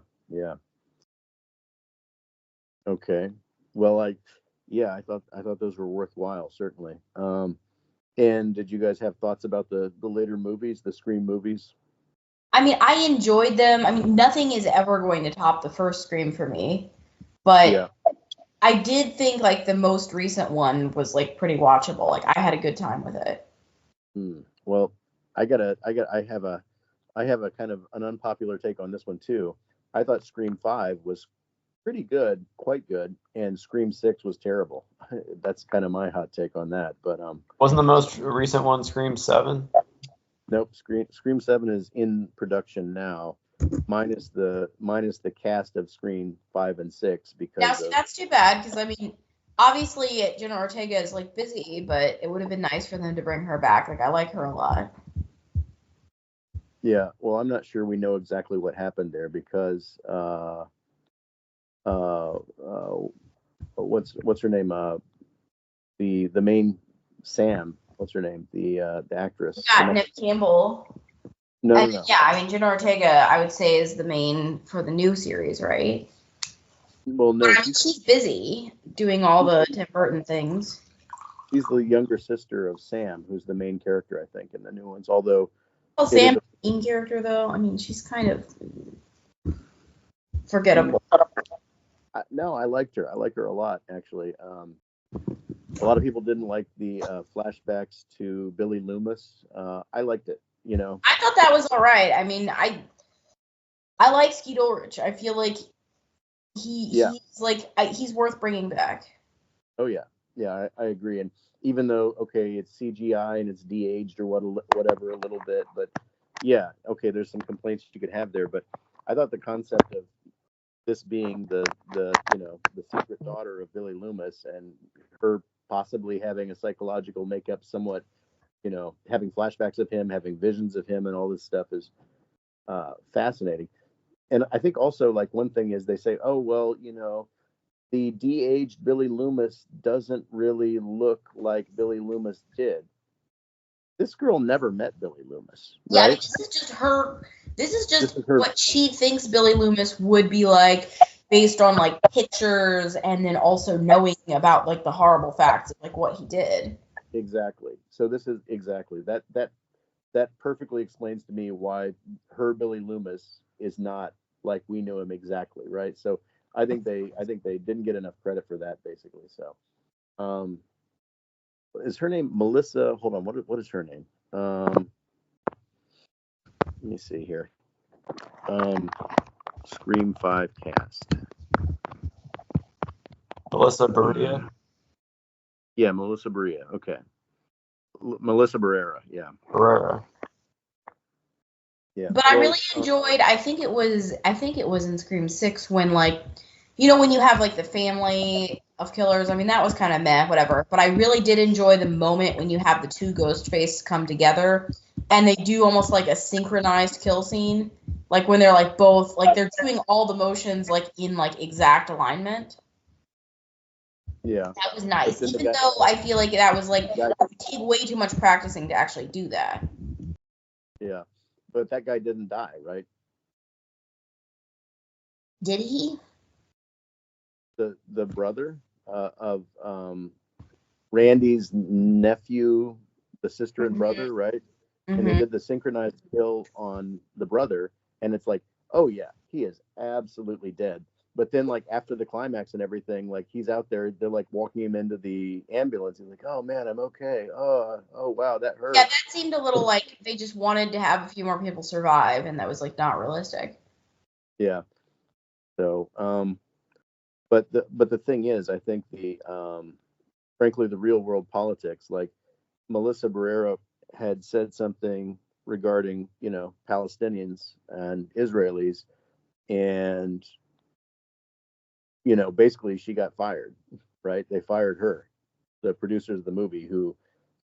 Okay. Well, I thought those were worthwhile, certainly. And did you guys have thoughts about the later movies, the Scream movies? I mean, I enjoyed them. I mean, nothing is ever going to top the first Scream for me, but I did think, like, the most recent one was, like, pretty watchable. Like, I had a good time with it. Well, I have a kind of an unpopular take on this one too. I thought Scream 5 was pretty good, quite good, and Scream 6 was terrible. That's kind of my hot take on that. But wasn't the most recent one Scream 7? Nope. Scream 7 is in production now, minus the cast of Scream 5 and 6, because that's too bad, because I mean, obviously Jenna Ortega is like busy, but it would have been nice for them to bring her back. Like I like her a lot. Yeah, well, I'm not sure we know exactly what happened there because what's her name? The main Sam. What's her name? The actress. Yeah, Nip Campbell. No. Yeah, I mean Jenna Ortega, I would say is the main for the new series, right? Well, no, But, I mean, she's busy doing all the Tim Burton things. she's the younger sister of Sam, who's the main character, I think, in the new ones. Although, Well, Sam's the main character, though. I mean, she's kind of forgettable. No, I liked her. I like her a lot, actually. A lot of people didn't like the flashbacks to Billy Loomis. I liked it. I thought that was all right. I mean, I like Skeet Ulrich. I feel like he's worth bringing back. Oh yeah, I agree. And even though it's CGI and it's de-aged or whatever a little bit, but yeah, there's some complaints you could have there. But I thought the concept of this being the secret daughter of Billy Loomis and her possibly having a psychological makeup somewhat, having flashbacks of him, having visions of him and all this stuff is fascinating. And I think also, like, one thing is they say, oh, well, the de-aged Billy Loomis doesn't really look like Billy Loomis did. This girl never met Billy Loomis, right? Yeah, this is just her. This is just what she thinks Billy Loomis would be like based on, like, pictures and then also knowing about, like, the horrible facts of, like, what he did. Exactly. So this is exactly that perfectly explains to me why her Billy Loomis is not like we knew him exactly, right? So I think they didn't get enough credit for that, basically. So, is her name Melissa? Hold on, what is her name? Let me see here. Scream 5 cast. Melissa Berea. Yeah, Melissa Berea. Okay. Melissa Barrera. Yeah. Barrera. Yeah. But I really enjoyed. I think it was in Scream 6 when, like, when you have, like, the family of killers. I mean, that was kind of meh, whatever. But I really did enjoy the moment when you have the two Ghostface come together and they do almost like a synchronized kill scene, like when they're like both, like they're doing all the motions like in like exact alignment. Yeah, that was nice. Even though I feel like that was like it would take way too much practicing to actually do that. Yeah, but that guy didn't die, right? Did he? The brother of Randy's nephew, the sister and brother, right? And they did the synchronized kill on the brother, and it's like, oh yeah, he is absolutely dead. But then, like, after the climax and everything, like, he's out there, they're like walking him into the ambulance. He's like, oh man, I'm okay. Oh wow, that hurt. Yeah, that seemed a little like they just wanted to have a few more people survive, and that was like not realistic. Yeah. So, but the thing is, I think frankly, the real world politics, like Melissa Barrera had said something regarding, Palestinians and Israelis, and, basically she got fired, right? They fired her, the producers of the movie, who,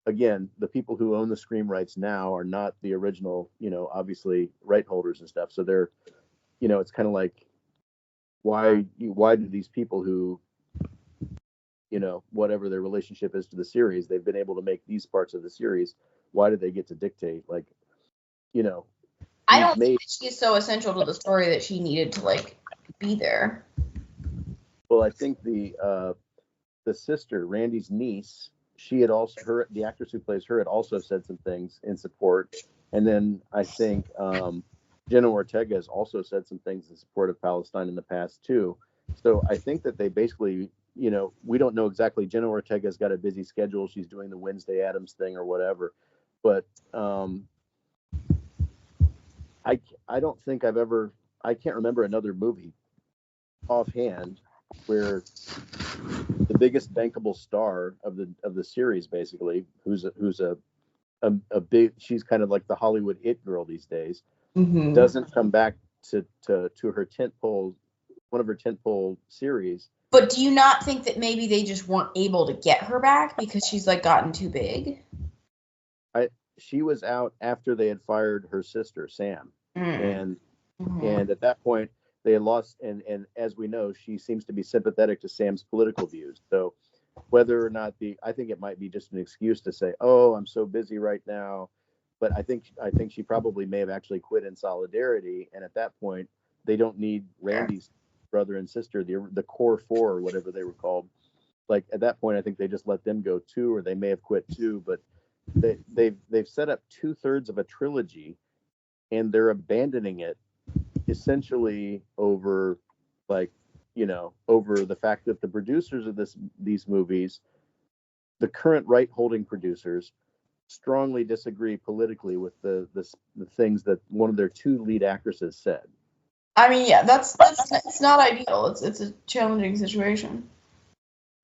again, the people who own the Scream rights now are not the original, obviously right holders and stuff. So they're, it's kind of like, why do these people who, whatever their relationship is to the series, they've been able to make these parts of the series, why do they get to dictate? Like, I don't think that she's so essential to the story that she needed to like be there. Well, I think the sister, Randy's niece, she had also, the actress who plays her had also said some things in support. And then I think Jenna Ortega has also said some things in support of Palestine in the past too. So I think that they basically, we don't know exactly. Jenna Ortega's got a busy schedule. She's doing the Wednesday Addams thing or whatever. But I don't think I can't remember another movie offhand where the biggest bankable star of the series, basically, who's a big, she's kind of like the Hollywood it girl these days, doesn't come back to her tentpole, one of her tentpole series, But do you not think that maybe they just weren't able to get her back because she's like gotten too big? She was out after they had fired her sister Sam, and at that point they had lost. And as we know, she seems to be sympathetic to Sam's political views. So whether or not I think it might be just an excuse to say, "Oh, I'm so busy right now." But I think she probably may have actually quit in solidarity. And at that point, they don't need Randy's brother and sister, the core four or whatever they were called. Like at that point, I think they just let them go too, or they may have quit too. But they've set up 2/3 of a trilogy, and they're abandoning it essentially over, like, over the fact that the producers of these movies, the current right-holding producers, strongly disagree politically with the things that one of their two lead actresses said. I mean, yeah, that's it's not ideal. It's a challenging situation.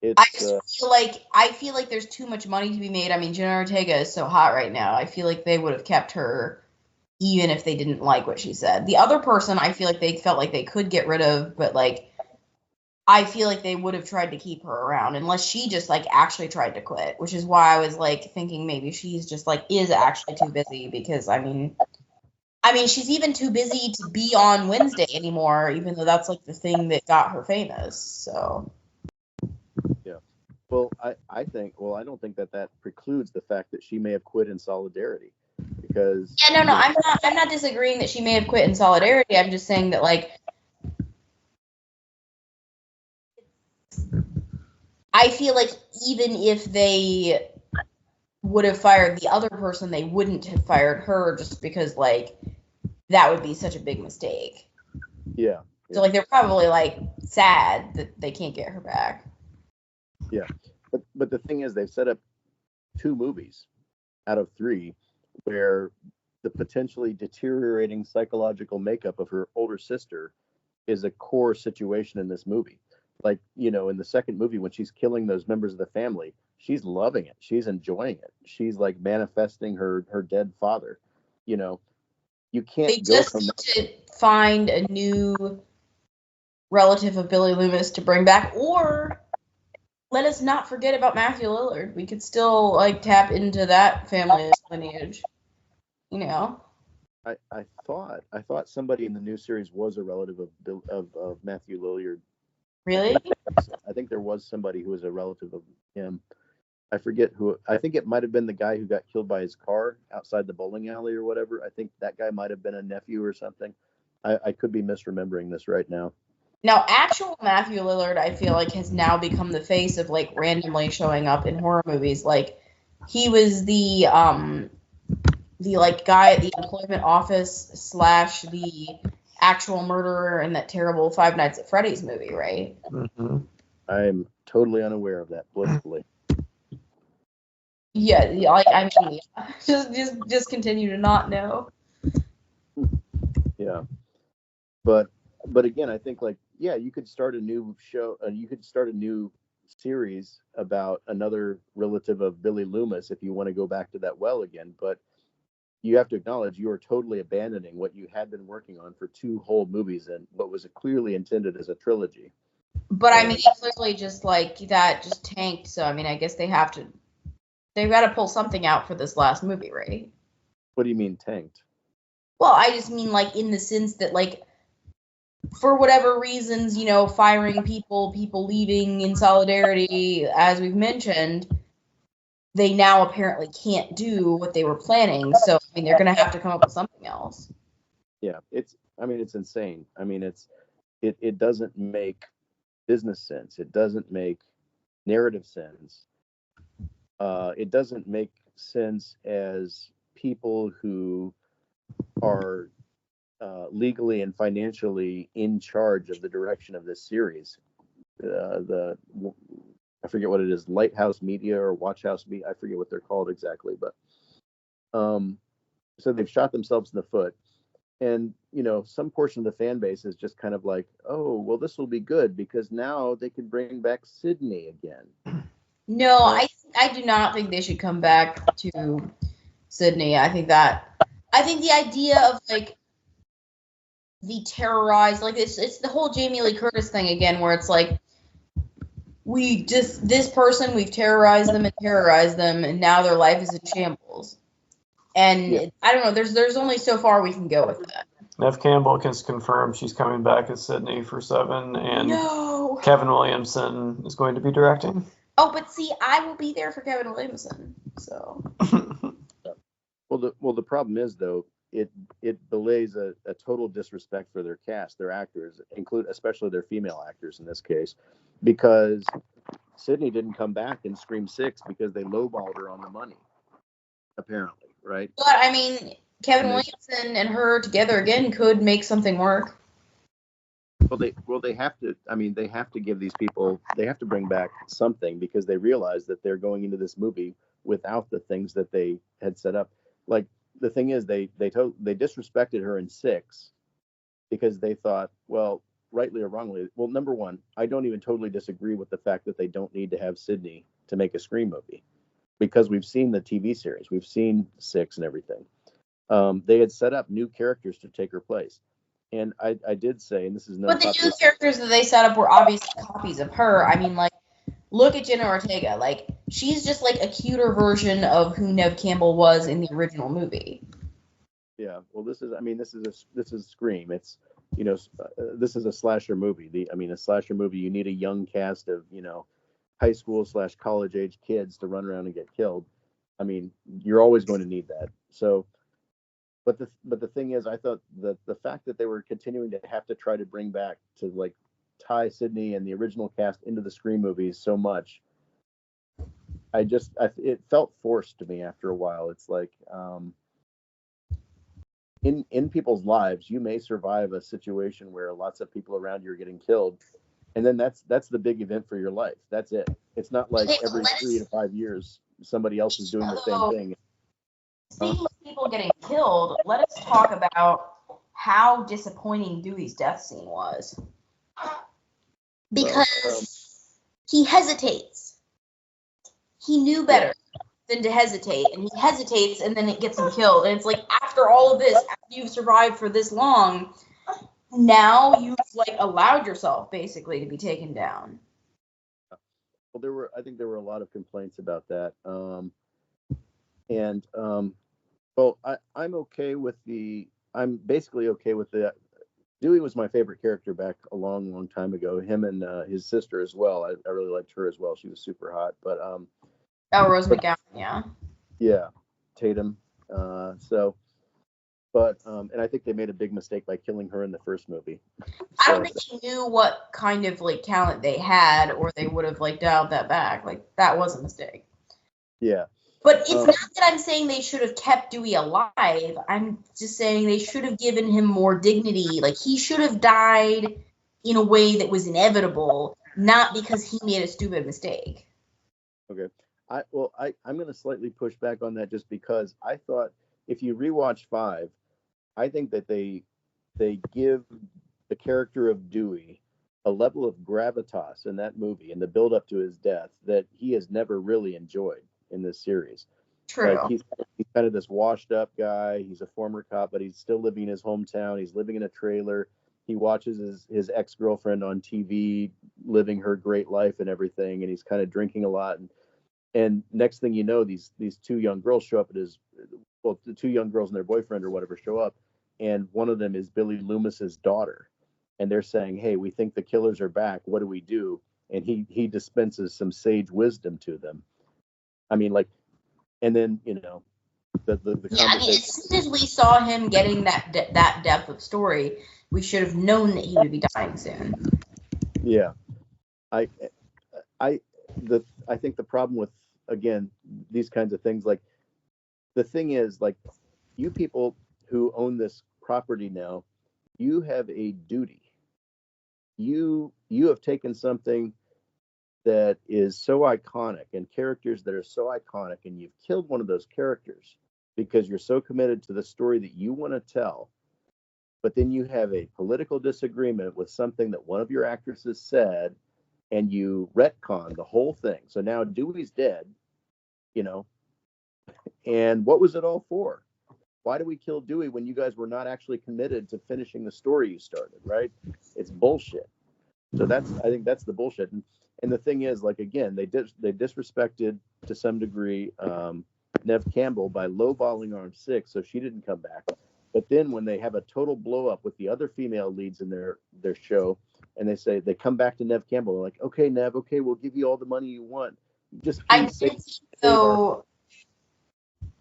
I just feel like there's too much money to be made. I mean, Jenna Ortega is so hot right now. I feel like they would have kept her even if they didn't like what she said. The other person, I feel like they felt like they could get rid of, but like I feel like they would have tried to keep her around unless she just like actually tried to quit, which is why I was like thinking maybe she's just like is actually too busy because I mean she's even too busy to be on Wednesday anymore, even though that's like the thing that got her famous. So yeah. Well, I don't think that precludes the fact that she may have quit in solidarity, because no, I'm not disagreeing that she may have quit in solidarity. I'm just saying that like I feel like even if they would have fired the other person, they wouldn't have fired her just because like that would be such a big mistake. Yeah. So like they're probably like sad that they can't get her back. Yeah. But the thing is, they've set up 2 movies out of 3 where the potentially deteriorating psychological makeup of her older sister is a core situation in this movie. Like, in the second movie, when she's killing those members of the family, she's loving it. She's enjoying it. She's like manifesting her dead father. You can't They just need to find a new relative of Billy Loomis to bring back, or let us not forget about Matthew Lillard. We could still like tap into that family lineage. I thought somebody in the new series was a relative of Matthew Lillard. Really? I think there was somebody who was a relative of him. I forget who. I think it might have been the guy who got killed by his car outside the bowling alley or whatever. I think that guy might have been a nephew or something. I could be misremembering this right now. Now, actual Matthew Lillard, I feel like, has now become the face of like randomly showing up in horror movies. Like, he was the like guy at the employment office / the actual murderer in that terrible Five Nights at Freddy's movie, right? Mm-hmm. I'm totally unaware of that, blissfully. Yeah, like I mean, just continue to not know. Yeah, but again, I think like you could start a new show, you could start a new series about another relative of Billy Loomis if you want to go back to that well again. But you have to acknowledge you are totally abandoning what you had been working on for 2 whole movies and what was clearly intended as a trilogy. But I mean, clearly just like that just tanked. So I mean, I guess they've got to pull something out for this last movie, right? What do you mean tanked? Well, I just mean like in the sense that like for whatever reasons, firing people leaving in solidarity, as we've mentioned, they now apparently can't do what they were planning. So I mean, they're going to have to come up with something else. Yeah, it's insane. I mean, it doesn't make business sense. It doesn't make narrative sense. It doesn't make sense as people who are legally and financially in charge of the direction of this series. I forget what it is, Lighthouse Media or Watchhouse Media. I forget what they're called exactly, but so they've shot themselves in the foot. And, some portion of the fan base is just kind of like, oh, well, this will be good because now they can bring back Sydney again. No, I do not think they should come back to Sydney. I think the idea of like the terrorized, like it's the whole Jamie Lee Curtis thing again, where it's like this person, we've terrorized them, and now their life is in shambles. And I don't know, there's only so far we can go with that. Nev Campbell can confirm she's coming back as Sydney for 7, and No. Kevin Williamson is going to be directing. Oh, but see, I will be there for Kevin Williamson, so. Well, the problem is, though, it belays a total disrespect for their cast, their actors, especially their female actors in this case, because Sydney didn't come back in Scream 6 because they lowballed her on the money, apparently, right? But, I mean, Kevin Williamson and her together again could make something work. Well, they have to. I mean, they have to give these people. They have to bring back something because they realize that they're going into this movie without the things that they had set up. Like, the thing is, they disrespected her in 6 because they thought, well, rightly or wrongly. Well, number one, I don't even totally disagree with the fact that they don't need to have Sydney to make a Scream movie, because we've seen the TV series, we've seen 6 and everything. They had set up new characters to take her place. And I did say, and this is no. But the new characters that they set up were obviously copies of her. I mean, like, look at Jenna Ortega. Like, she's just like a cuter version of who Nev Campbell was in the original movie. Yeah. Well, this is Scream. It's, this is a slasher movie. A slasher movie. You need a young cast of, high school / college age kids to run around and get killed. I mean, you're always going to need that. So. But the thing is, I thought that the fact that they were continuing to have to try to bring back to, like, tie Sydney and the original cast into the Scream movies so much, it felt forced to me after a while. It's like, in people's lives, you may survive a situation where lots of people around you are getting killed, and then that's the big event for your life. That's it. It's not like every 3 to 5 years somebody else is doing the same thing. Speaking of people getting killed, let us talk about how disappointing Dewey's death scene was. Because he hesitates. He knew better than to hesitate, and he hesitates, and then it gets him killed. And it's like, after all of this, after you've survived for this long, now you've, like, allowed yourself basically to be taken down. Well, I think there were a lot of complaints about that. I'm basically okay with the. Dewey was my favorite character back a long, long time ago. Him and his sister as well. I really liked her as well. She was super hot. But Rose McGowan, yeah. Yeah, Tatum. And I think they made a big mistake by killing her in the first movie. I don't think they knew what kind of, like, talent they had, or they would have, like, dialed that back. Like, that was a mistake. Yeah. But it's not that I'm saying they should have kept Dewey alive. I'm just saying they should have given him more dignity. Like, he should have died in a way that was inevitable, not because he made a stupid mistake. Okay. I'm going to slightly push back on that, just because I thought, if you rewatch 5, I think that they give the character of Dewey a level of gravitas in that movie and the build up to his death that he has never really enjoyed in this series. True. Like, he's kind of this washed up guy. He's a former cop, but he's still living in his hometown. He's living in a trailer. He watches his ex-girlfriend on TV living her great life and everything, and he's kind of drinking a lot. And next thing you know, these 2 young girls show up the 2 young girls and their boyfriend or whatever show up, and one of them is Billy Loomis's daughter, and they're saying, "Hey, we think the killers are back. What do we do?" And he dispenses some sage wisdom to them. I mean, like, and then, the conversation. I mean, as soon as we saw him getting that depth of story, we should have known that he would be dying soon. Yeah, I think the problem with, again, these kinds of things, like, the thing is, like, you people who own this property now, you have a duty. You have taken something that is so iconic and characters that are so iconic, and you've killed one of those characters because you're so committed to the story that you want to tell. But then you have a political disagreement with something that one of your actresses said, and you retcon the whole thing. So now Dewey's dead, and what was it all for? Why do we kill Dewey when you guys were not actually committed to finishing the story you started, right? It's bullshit. So I think that's the bullshit. And the thing is, like, again, they disrespected to some degree Nev Campbell by lowballing her on 6, so she didn't come back. But then when they have a total blow up with the other female leads in their show, and they come back to Nev Campbell, they're like, okay, Nev, okay, we'll give you all the money you want. Just I did think, though,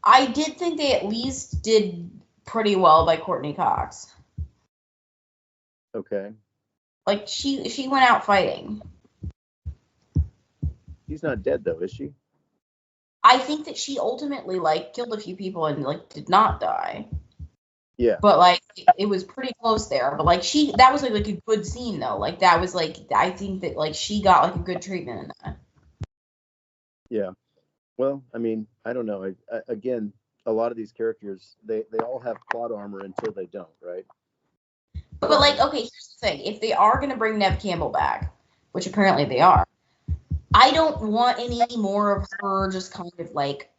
I did think they at least did pretty well by Courtney Cox. Okay. Like, she went out fighting. She's not dead, though, is she? I think that she ultimately, like, killed a few people and, like, did not die. Yeah. But, like, it was pretty close there. But, like, that was, like, a good scene, though. Like, that was, like, I think that, like, she got, like, a good treatment in that. Yeah. Well, I mean, I don't know. Again, a lot of these characters, they all have plot armor until they don't, right? But, like, okay, here's the thing. If they are going to bring Nev Campbell back, which apparently they are, I don't want any more of her just kind of, like,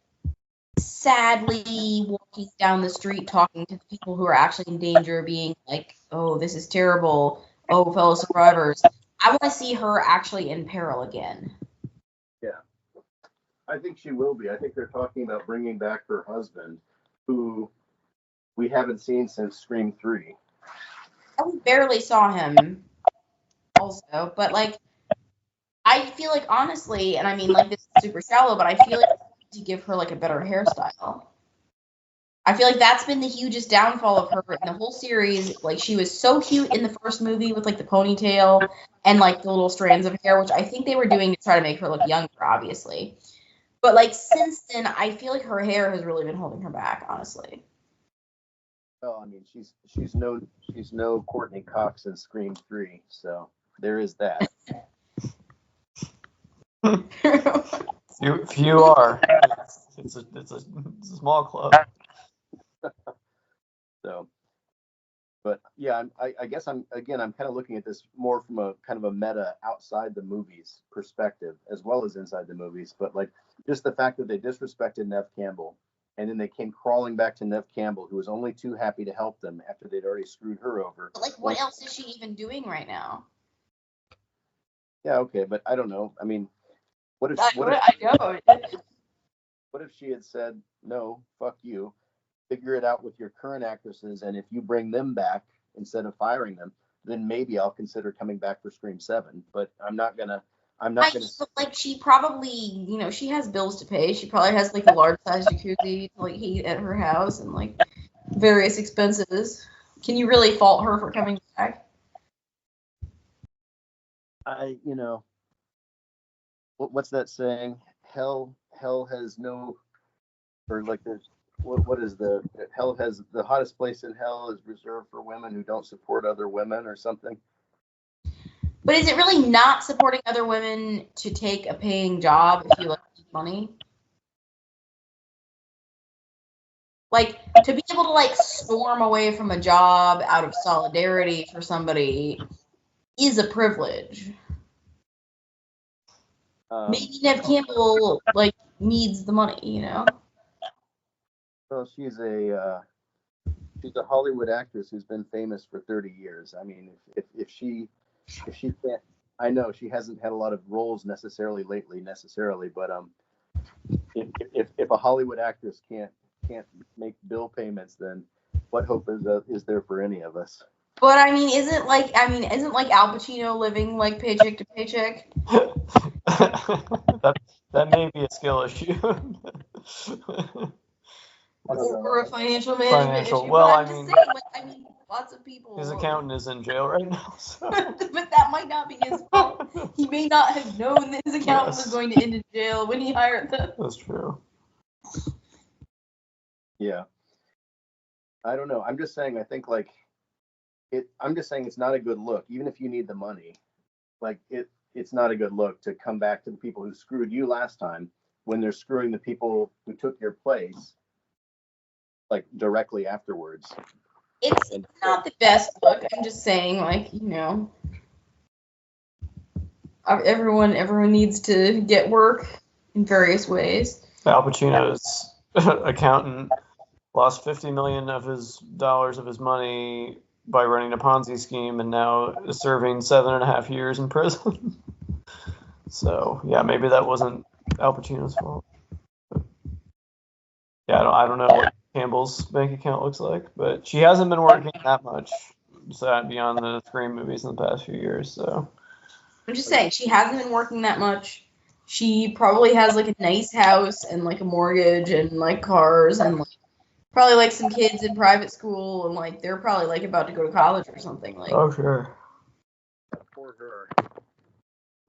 sadly walking down the street talking to the people who are actually in danger, being like, oh, this is terrible. Oh, fellow survivors. I want to see her actually in peril again. Yeah. I think she will be. I think they're talking about bringing back her husband, who we haven't seen since Scream 3. We barely saw him also, but, like, I feel like, honestly, and I mean, like, this is super shallow, but I feel like to give her, like, a better hairstyle. I feel like that's been the hugest downfall of her in the whole series. Like, she was so cute in the first movie with, like, the ponytail and, like, the little strands of hair, which I think they were doing to try to make her look younger, obviously. But, like, since then, I feel like her hair has really been holding her back, honestly. Well, I mean, she's no Courtney Cox in Scream 3, so there is that. Few are. It's a small club. So, but yeah, I guess I'm kind of looking at this more from a kind of a meta outside the movies perspective as well as inside the movies. But, like, just the fact that they disrespected Nev Campbell, and then they came crawling back to Nev Campbell, who was only too happy to help them after they'd already screwed her over. But, like, what else is she even doing right now? Yeah, okay, but I don't know. I mean, what if she had said, no, fuck you, figure it out with your current actresses, and if you bring them back instead of firing them, then maybe I'll consider coming back for Scream 7. But I'm not gonna. But, like, she probably, she has bills to pay. She probably has, like, a large-size jacuzzi to, like, heat at her house and, like, various expenses. Can you really fault her for coming back? What's that saying? Hell has no, or like there's, what is the hottest place in hell is reserved for women who don't support other women or something. But is it really not supporting other women to take a paying job if you, like, make money? Like, to be able to, like, storm away from a job out of solidarity for somebody is a privilege. Maybe Nev Campbell, like, needs the money, Well, she's a Hollywood actress who's been famous for 30 years. I mean, if she can't, I know she hasn't had a lot of roles necessarily lately, but if a Hollywood actress can't make bill payments, then what hope is there for any of us? But I mean, isn't like Al Pacino living, like, paycheck to paycheck? that may be a skill issue. Or a financial management issue. Well, I mean, lots of people. His accountant is in jail right now. So. But that might not be his fault. He may not have known that his accountant was going to end in jail when he hired them. That's true. Yeah. I don't know. I'm just saying, I think, like, I'm just saying it's not a good look, even if you need the money. Like, it's not a good look to come back to the people who screwed you last time when they're screwing the people who took your place, like, directly afterwards. It's not the best look. I'm just saying, like, everyone needs to get work in various ways. Al Pacino's accountant lost $50 million of his money by running a Ponzi scheme, and now is serving 7.5 years in prison. So yeah, maybe that wasn't Al Pacino's fault. But, yeah, I don't know what Campbell's bank account looks like, but she hasn't been working that much beyond the Scream movies in the past few years. So I'm just saying, she hasn't been working that much. She probably has like a nice house and like a mortgage and like cars and like probably like some kids in private school and like they're probably like about to go to college or something. Like, oh sure. Poor her.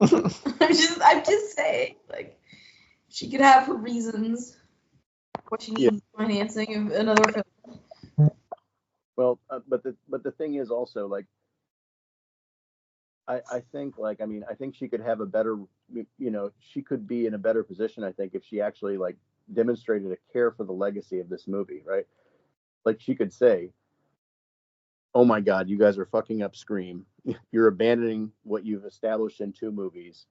I'm just saying, like, she could have her reasons. What she needs financing of another film. Well, but the thing is also, like, I think, like, I mean, I think she could have a better, she could be in a better position, I think, if she actually, like, demonstrated a care for the legacy of this movie, right? Like, she could say, oh my God, you guys are fucking up Scream. You're abandoning what you've established in 2 movies.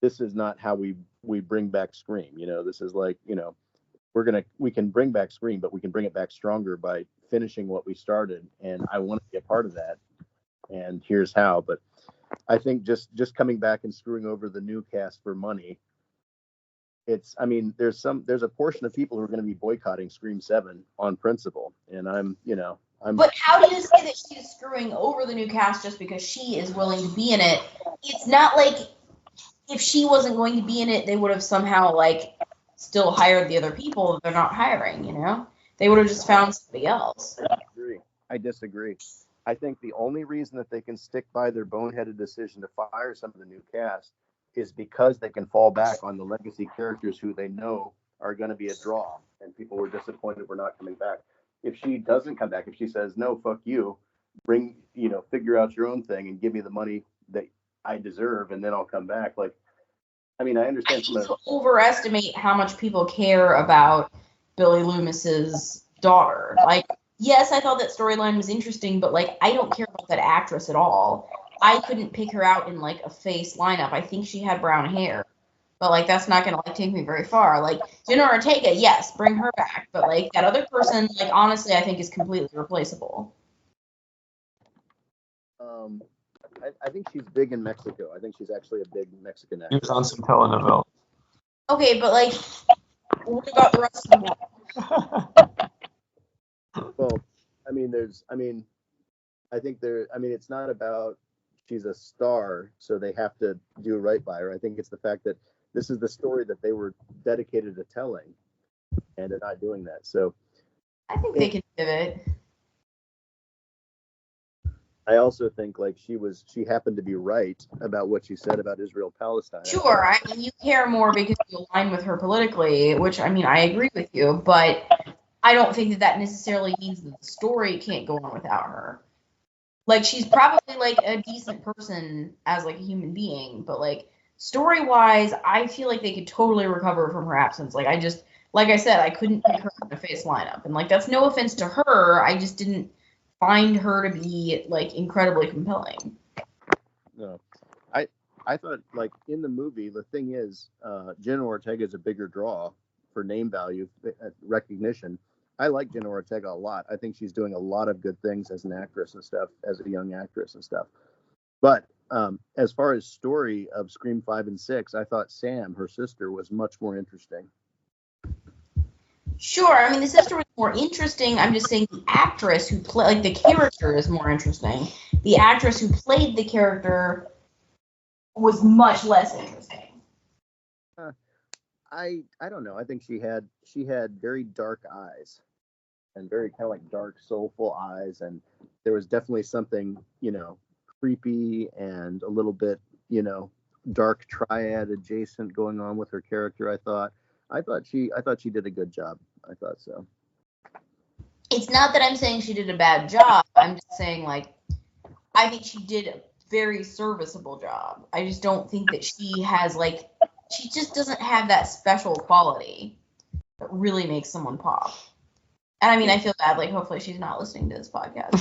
This is not how we bring back Scream. This is like, we can bring back Scream, but we can bring it back stronger by finishing what we started. And I want to be a part of that. And here's how. But I think just coming back and screwing over the new cast for money, there's a portion of people who are going to be boycotting Scream 7 on principle. And But how do you say that she's screwing over the new cast just because she is willing to be in it? It's not like if she wasn't going to be in it, they would have somehow like still hired the other people that they're not hiring, They would have just found somebody else. I disagree. I think the only reason that they can stick by their boneheaded decision to fire some of the new cast is because they can fall back on the legacy characters who they know are going to be a draw, and people were disappointed we're not coming back. If she doesn't come back, if she says, no, fuck you, figure out your own thing and give me the money that I deserve, and then I'll come back. Like, I mean, I understand. I think you overestimate how much people care about Billy Loomis's daughter. Like, yes, I thought that storyline was interesting, but like, I don't care about that actress at all. I couldn't pick her out in like a face lineup. I think she had brown hair, but like, that's not gonna like take me very far. Like, Jenna Ortega, yes, bring her back, but like that other person, like honestly, I think is completely replaceable. I think she's big in Mexico. I think she's actually a big Mexican actress. She was on some telenovela. Okay, but like, what about the rest of the world? Well, I think it's not about she's a star, so they have to do right by her. I think it's the fact that this is the story that they were dedicated to telling, and they're not doing that. So I think they can pivot. I also think like she happened to be right about what she said about Israel-Palestine. Sure, I mean, you care more because you align with her politically, which, I mean, I agree with you, but I don't think that necessarily means that the story can't go on without her. Like, she's probably, like, a decent person as, like, a human being, but, like, story-wise, I feel like they could totally recover from her absence. Like, like I said, I couldn't pick her in a face lineup, and, like, that's no offense to her, I just didn't find her to be, like, incredibly compelling. No. I thought, like, in the movie, the thing is, Jenna Ortega is a bigger draw for name value, recognition. I like Jenna Ortega a lot. I think she's doing a lot of good things as an actress and stuff, as a young actress and stuff. But as far as story of Scream 5 and 6, I thought Sam, her sister, was much more interesting. Sure, I mean, the sister was more interesting. I'm just saying the actress who played, like, the character is more interesting. The actress who played the character was much less interesting. I don't know. I think she had very dark eyes and very kind of like dark, soulful eyes. And there was definitely something, creepy and a little bit, dark triad adjacent going on with her character. I thought she did a good job. I thought so. It's not that I'm saying she did a bad job. I'm just saying, like, I think she did a very serviceable job. I just don't think that she has, like, she just doesn't have that special quality that really makes someone pop. And I mean, I feel bad. Like, hopefully she's not listening to this podcast.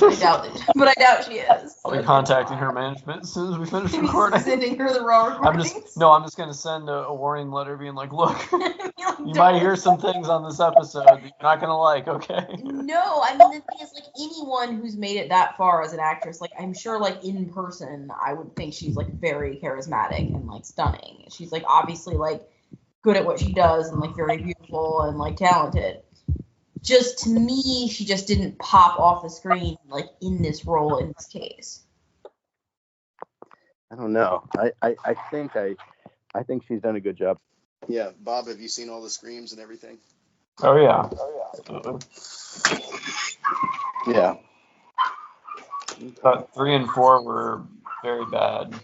But I doubt she is. I'll be contacting her management as soon as we finish Maybe recording. sending her the raw recordings. I'm just going to send a warning letter being like, look, you Don't- might hear some things on this episode that you're not going to like, okay? No, I mean, the thing is, like, anyone who's made it that far as an actress, like, I'm sure, like, in person, I would think she's, like, very charismatic and, like, stunning. She's, like, obviously, like, good at what she does and, like, very beautiful and, like, talented. Just, to me, she just didn't pop off the screen, like, in this role in this case. I don't know. I think she's done a good job. Yeah, Bob, have you seen all the screams and everything? Oh, yeah. Yeah. But 3 and 4 were very bad.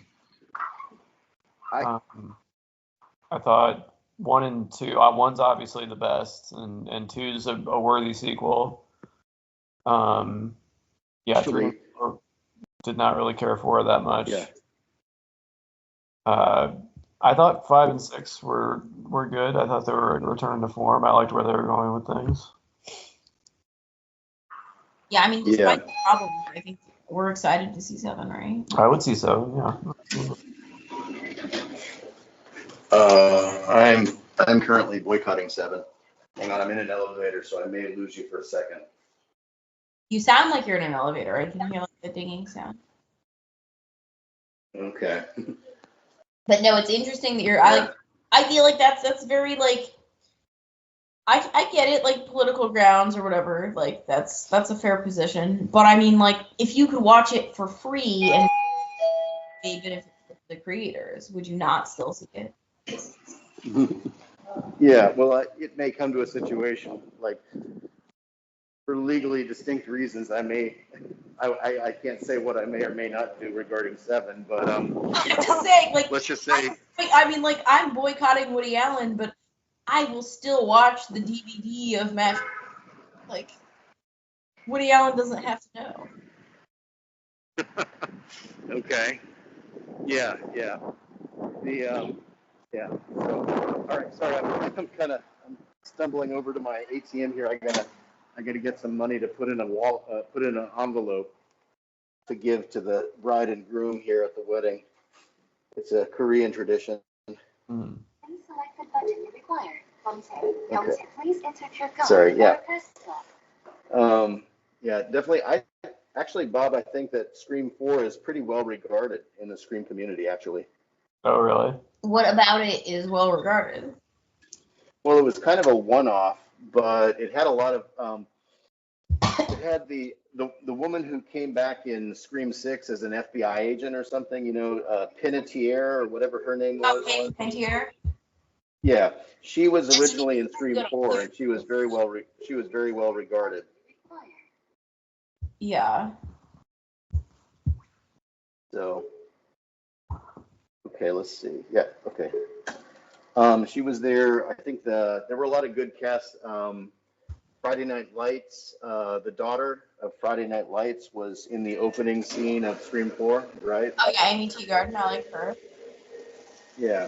I thought 1 and 2, 1's obviously the best, and 2's a worthy sequel. Yeah, 3 and 4 did not really care for that much. Yeah. I thought 5 and 6 were good. I thought they were returning to form. I liked where they were going with things. Yeah, I mean, despite the problems, I think we're excited to see 7, right? I would see so, yeah. I'm currently boycotting 7. Hang on, I'm in an elevator, so I may lose you for a second. You sound like you're in an elevator. I can hear, like, the dinging sound. Okay. But no, it's interesting that I feel like that's very, like, I get it, like, political grounds or whatever, like, that's a fair position. But I mean, like, if you could watch it for free and pay benefit to the creators, would you not still see it? Yeah, well, it may come to a situation, like, for legally distinct reasons, I can't say what I may or may not do regarding 7, but I'm just saying, like, let's just say, I mean, like, I'm boycotting Woody Allen, but I will still watch the DVD of Match. Like, Woody Allen doesn't have to know. Okay. Yeah. The yeah. So, all right. Sorry, I'm stumbling over to my ATM here. I gotta get some money to put in an envelope to give to the bride and groom here at the wedding. It's a Korean tradition. Mm. Please select the button you require. Okay. Please insert your code. Sorry. Yeah. Yeah. Definitely. Actually, Bob, I think that Scream 4 is pretty well regarded in the Scream community. Actually. Oh, really? What about it is well regarded? Well, it was kind of a one-off, but it had a lot of. It had the woman who came back in Scream 6 as an FBI agent or something, Pinetier or whatever her name was. Pinetier? Yeah, she was originally in Scream 4, and she was very well regarded. Yeah. So, okay, let's see. Yeah, okay. She was there. I think there were a lot of good casts. Friday Night Lights, the daughter of Friday Night Lights was in the opening scene of Scream 4, right? Oh yeah, Amy Teagarden, I like her. Yeah.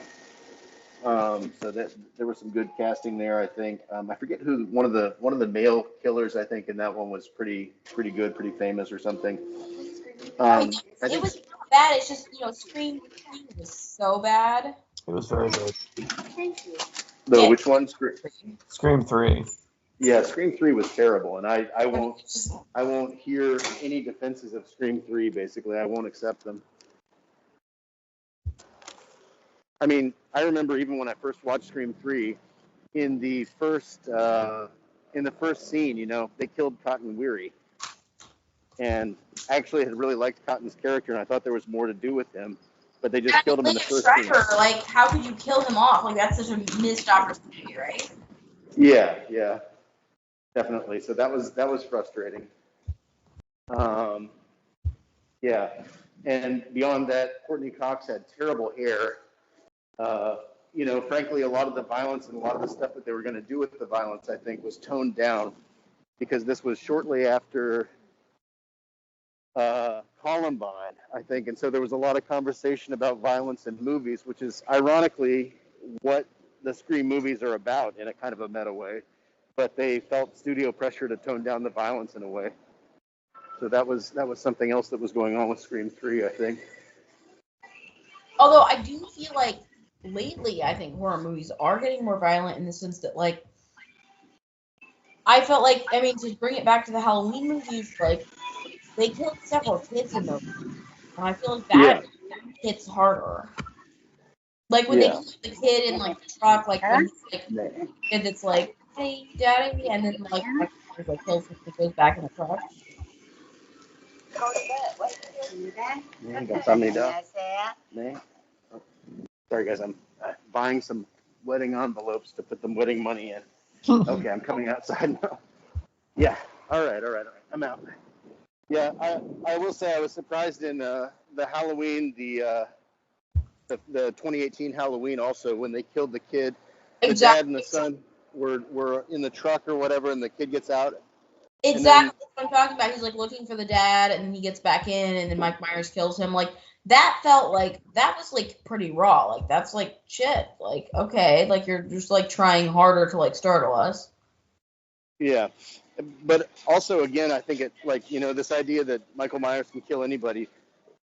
So that there was some good casting there, I think. I forget who one of the male killers, I think, in that one was pretty good, pretty famous or something. It was not bad. It's just Scream 3 was so bad. It was very good. Thank you. No, which one? Scream 3. Yeah, Scream 3 was terrible, and I won't hear any defenses of Scream 3. Basically, I won't accept them. I mean, I remember even when I first watched Scream 3, in the first scene, they killed Cotton Weary, and I actually had really liked Cotton's character, and I thought there was more to do with him, but they just killed him in the first scene. Like, how could you kill him off? Like, that's such a missed opportunity, right? Yeah, definitely. So that was frustrating. Yeah, and beyond that, Courtney Cox had terrible hair. Frankly, a lot of the violence and a lot of the stuff that they were going to do with the violence, I think, was toned down because this was shortly after Columbine, I think, and so there was a lot of conversation about violence in movies, which is ironically what the Scream movies are about in a kind of a meta way. but they felt studio pressure to tone down the violence in a way. So that was something else that was going on with Scream 3, I think. Although I do feel like lately, I think horror movies are getting more violent in the sense that, like, I felt like, I mean, to bring it back to the Halloween movies, like, they killed several kids in those, and I feel like that hits harder. Like when they Yeah. kill the kid in like the truck, like when he's like the kid that's like, "Hey, daddy," and then like kills him and goes back in the truck. Sorry guys, I'm buying some wedding envelopes to put the wedding money in. Okay, I'm coming outside now. Yeah. All right. I'm out. Yeah, I will say I was surprised in the Halloween, the 2018 Halloween also, when they killed the kid. The dad and the son were in the truck or whatever, and the kid gets out. Exactly what I'm talking about. He's like looking for the dad, and then he gets back in, and then Mike Myers kills him. Like that felt like that was like pretty raw. Like that's like shit. Like okay, like you're just like trying harder to like startle us. Yeah, but also again, I think it like this idea that Michael Myers can kill anybody.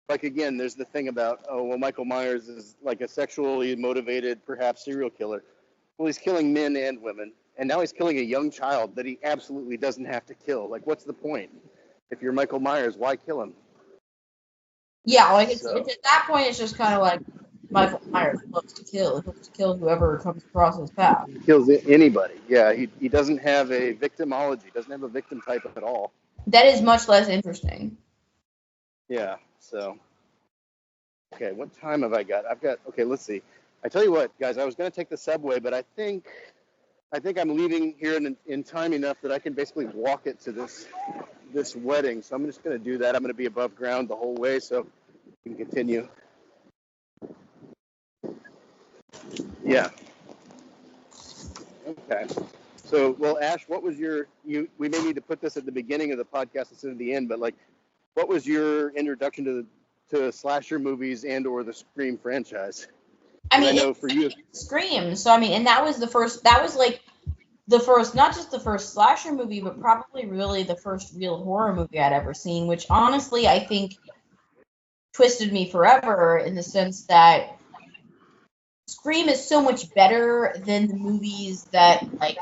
Like again, there's the thing about Michael Myers is like a sexually motivated, perhaps serial killer. Well, he's killing men and women. And now he's killing a young child that he absolutely doesn't have to kill. Like, what's the point? If you're Michael Myers, why kill him? Yeah, like it's at that point, it's just kind of like Michael Myers loves to kill. He loves to kill whoever comes across his path. He kills anybody. Yeah, he doesn't have a victimology. Doesn't have a victim type at all. That is much less interesting. Yeah. So, okay, what time have I got? Okay, let's see. I tell you what, guys, I was going to take the subway, but I think I'm leaving here in time enough that I can basically walk it to this wedding. So I'm just going to do that. I'm going to be above ground the whole way, so we can continue. Yeah. Okay. So, well, Ash, what was we may need to put this at the beginning of the podcast instead of the end, but like, what was your introduction to slasher movies and or the Scream franchise? I mean, I know for you, Scream. So I mean, and that was the first. That was like the first, not just the first slasher movie, but probably really the first real horror movie I'd ever seen. Which honestly, I think twisted me forever in the sense that Scream is so much better than the movies that like.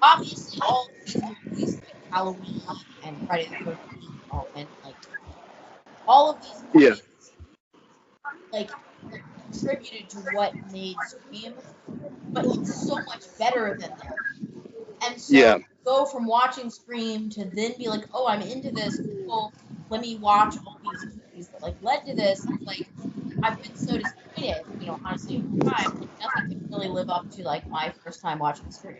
Obviously, all of these movies, like Halloween and Friday the 13th, and like all of these movies, like contributed to what made Scream, but it's so much better than them. And so go from watching Scream to then be like, oh, I'm into this. Cool. Let me watch all these movies that like led to this. It's like I've been so disappointed, honestly, over time. Like, nothing can really live up to like my first time watching Scream.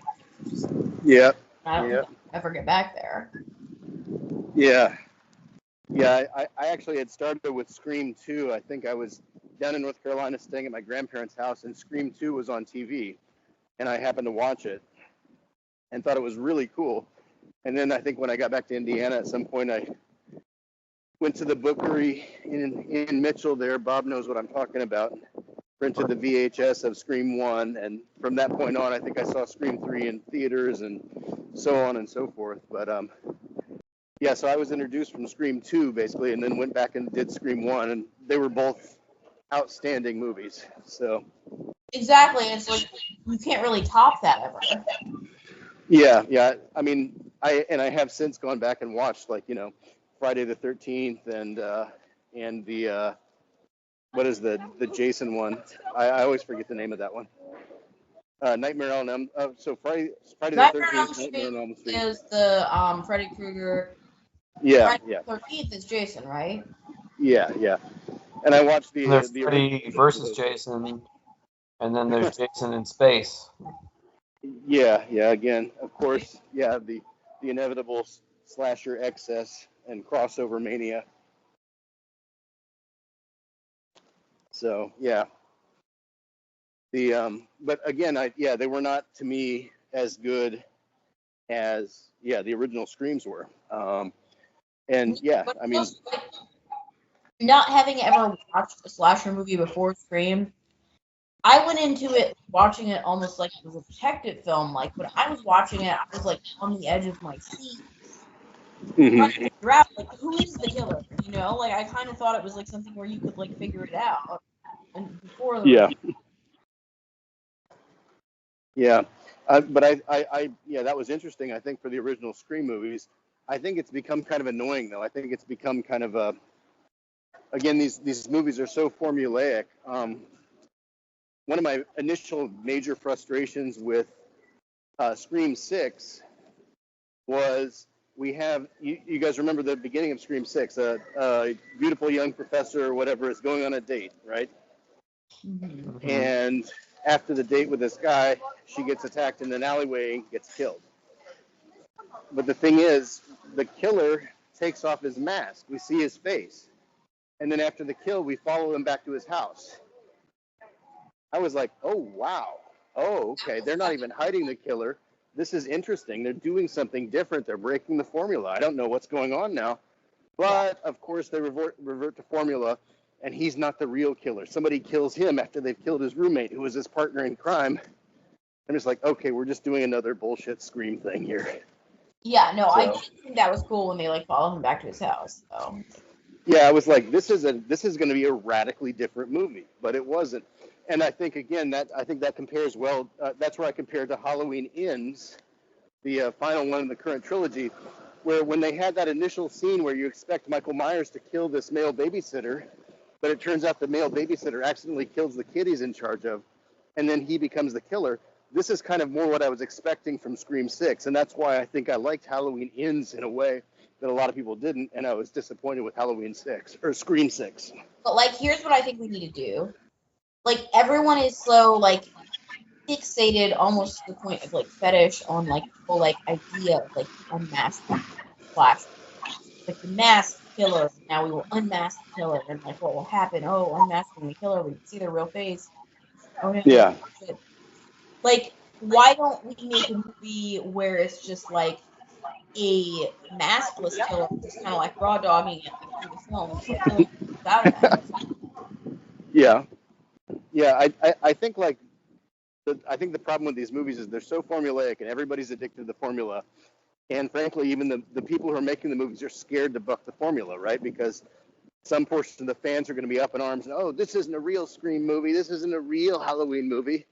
Just, I don't think I'll ever get back there. Yeah. I actually had started with Scream 2. I think I was down in North Carolina staying at my grandparents' house, and Scream 2 was on TV, and I happened to watch it and thought it was really cool. And then I think when I got back to Indiana at some point, I went to the Bookery in Mitchell there. Bob knows what I'm talking about. Rented the VHS of Scream 1, and from that point on, I think I saw Scream 3 in theaters and so on and so forth. But yeah, so I was introduced from Scream 2 basically, and then went back and did Scream 1, and they were both outstanding movies. So exactly, it's like you can't really top that ever. Yeah. I mean, I have since gone back and watched Friday the 13th and the what is the Jason one? I always forget the name of that one. Nightmare on Elm. So Friday the 13th. Nightmare on Elm Street is the Freddy Krueger. Yeah. Friday the 13th is Jason, right? Yeah. And I watched the Freddy versus Jason, and then there's Jason in space. Yeah. Again, of course, the inevitable slasher excess and crossover mania. So yeah. But again, they were not to me as good as the original Screams were. And I mean, not having ever watched a slasher movie before Scream, I went into it watching it almost like it was a detective film. Like when I was watching it, I was like on the edge of my seat, trying to figure out like who is the killer. You know, like I kind of thought it was like something where you could like figure it out. And before the Yeah. Yeah. But yeah, that was interesting. I think for the original Scream movies, I think it's become kind of annoying though. I think it's become kind of a, again, these movies are so formulaic. One of my initial major frustrations with Scream 6 was we have, you guys remember the beginning of Scream 6, a beautiful young professor or whatever is going on a date, right? Mhm. And after the date with this guy, she gets attacked in an alleyway and gets killed. But the thing is, the killer takes off his mask. We see his face. And then after the kill, we follow him back to his house. I was like, oh, wow. Oh, okay. They're not even hiding the killer. This is interesting. They're doing something different. They're breaking the formula. I don't know what's going on now. But, of course, they revert to formula, and he's not the real killer. Somebody kills him after they've killed his roommate, who was his partner in crime. I'm just like, okay, we're just doing another bullshit Scream thing here. Yeah, no, I So, did think that was cool when they like followed him back to his house. So yeah, I was like, this is going to be a radically different movie, but it wasn't. And I think again that compares well. That's where I compared to Halloween Ends, the final one in the current trilogy, where when they had that initial scene where you expect Michael Myers to kill this male babysitter, but it turns out the male babysitter accidentally kills the kid he's in charge of, and then he becomes the killer. This is kind of more what I was expecting from Scream 6, and that's why I think I liked Halloween Ends in a way that a lot of people didn't, and I was disappointed with Halloween 6, or Scream 6. but like here's what I think we need to do. Like everyone is so like fixated almost to the point of like fetish on like the whole like idea of like unmasking flash. Like the masked killer, now we will unmask the killer and like what will happen? Oh, unmasking the killer, we can see their real face. Oh no, Yeah. shit. Like why don't we make a movie where it's just like a maskless killer, just kind of like raw dogging it like, through the film, just like killing without a mask. Yeah. Yeah, I think like I think the problem with these movies is they're so formulaic and everybody's addicted to the formula. And frankly, even the people who are making the movies are scared to buck the formula, right? Because some portion of the fans are going to be up in arms and, oh, this isn't a real Scream movie. This isn't a real Halloween movie.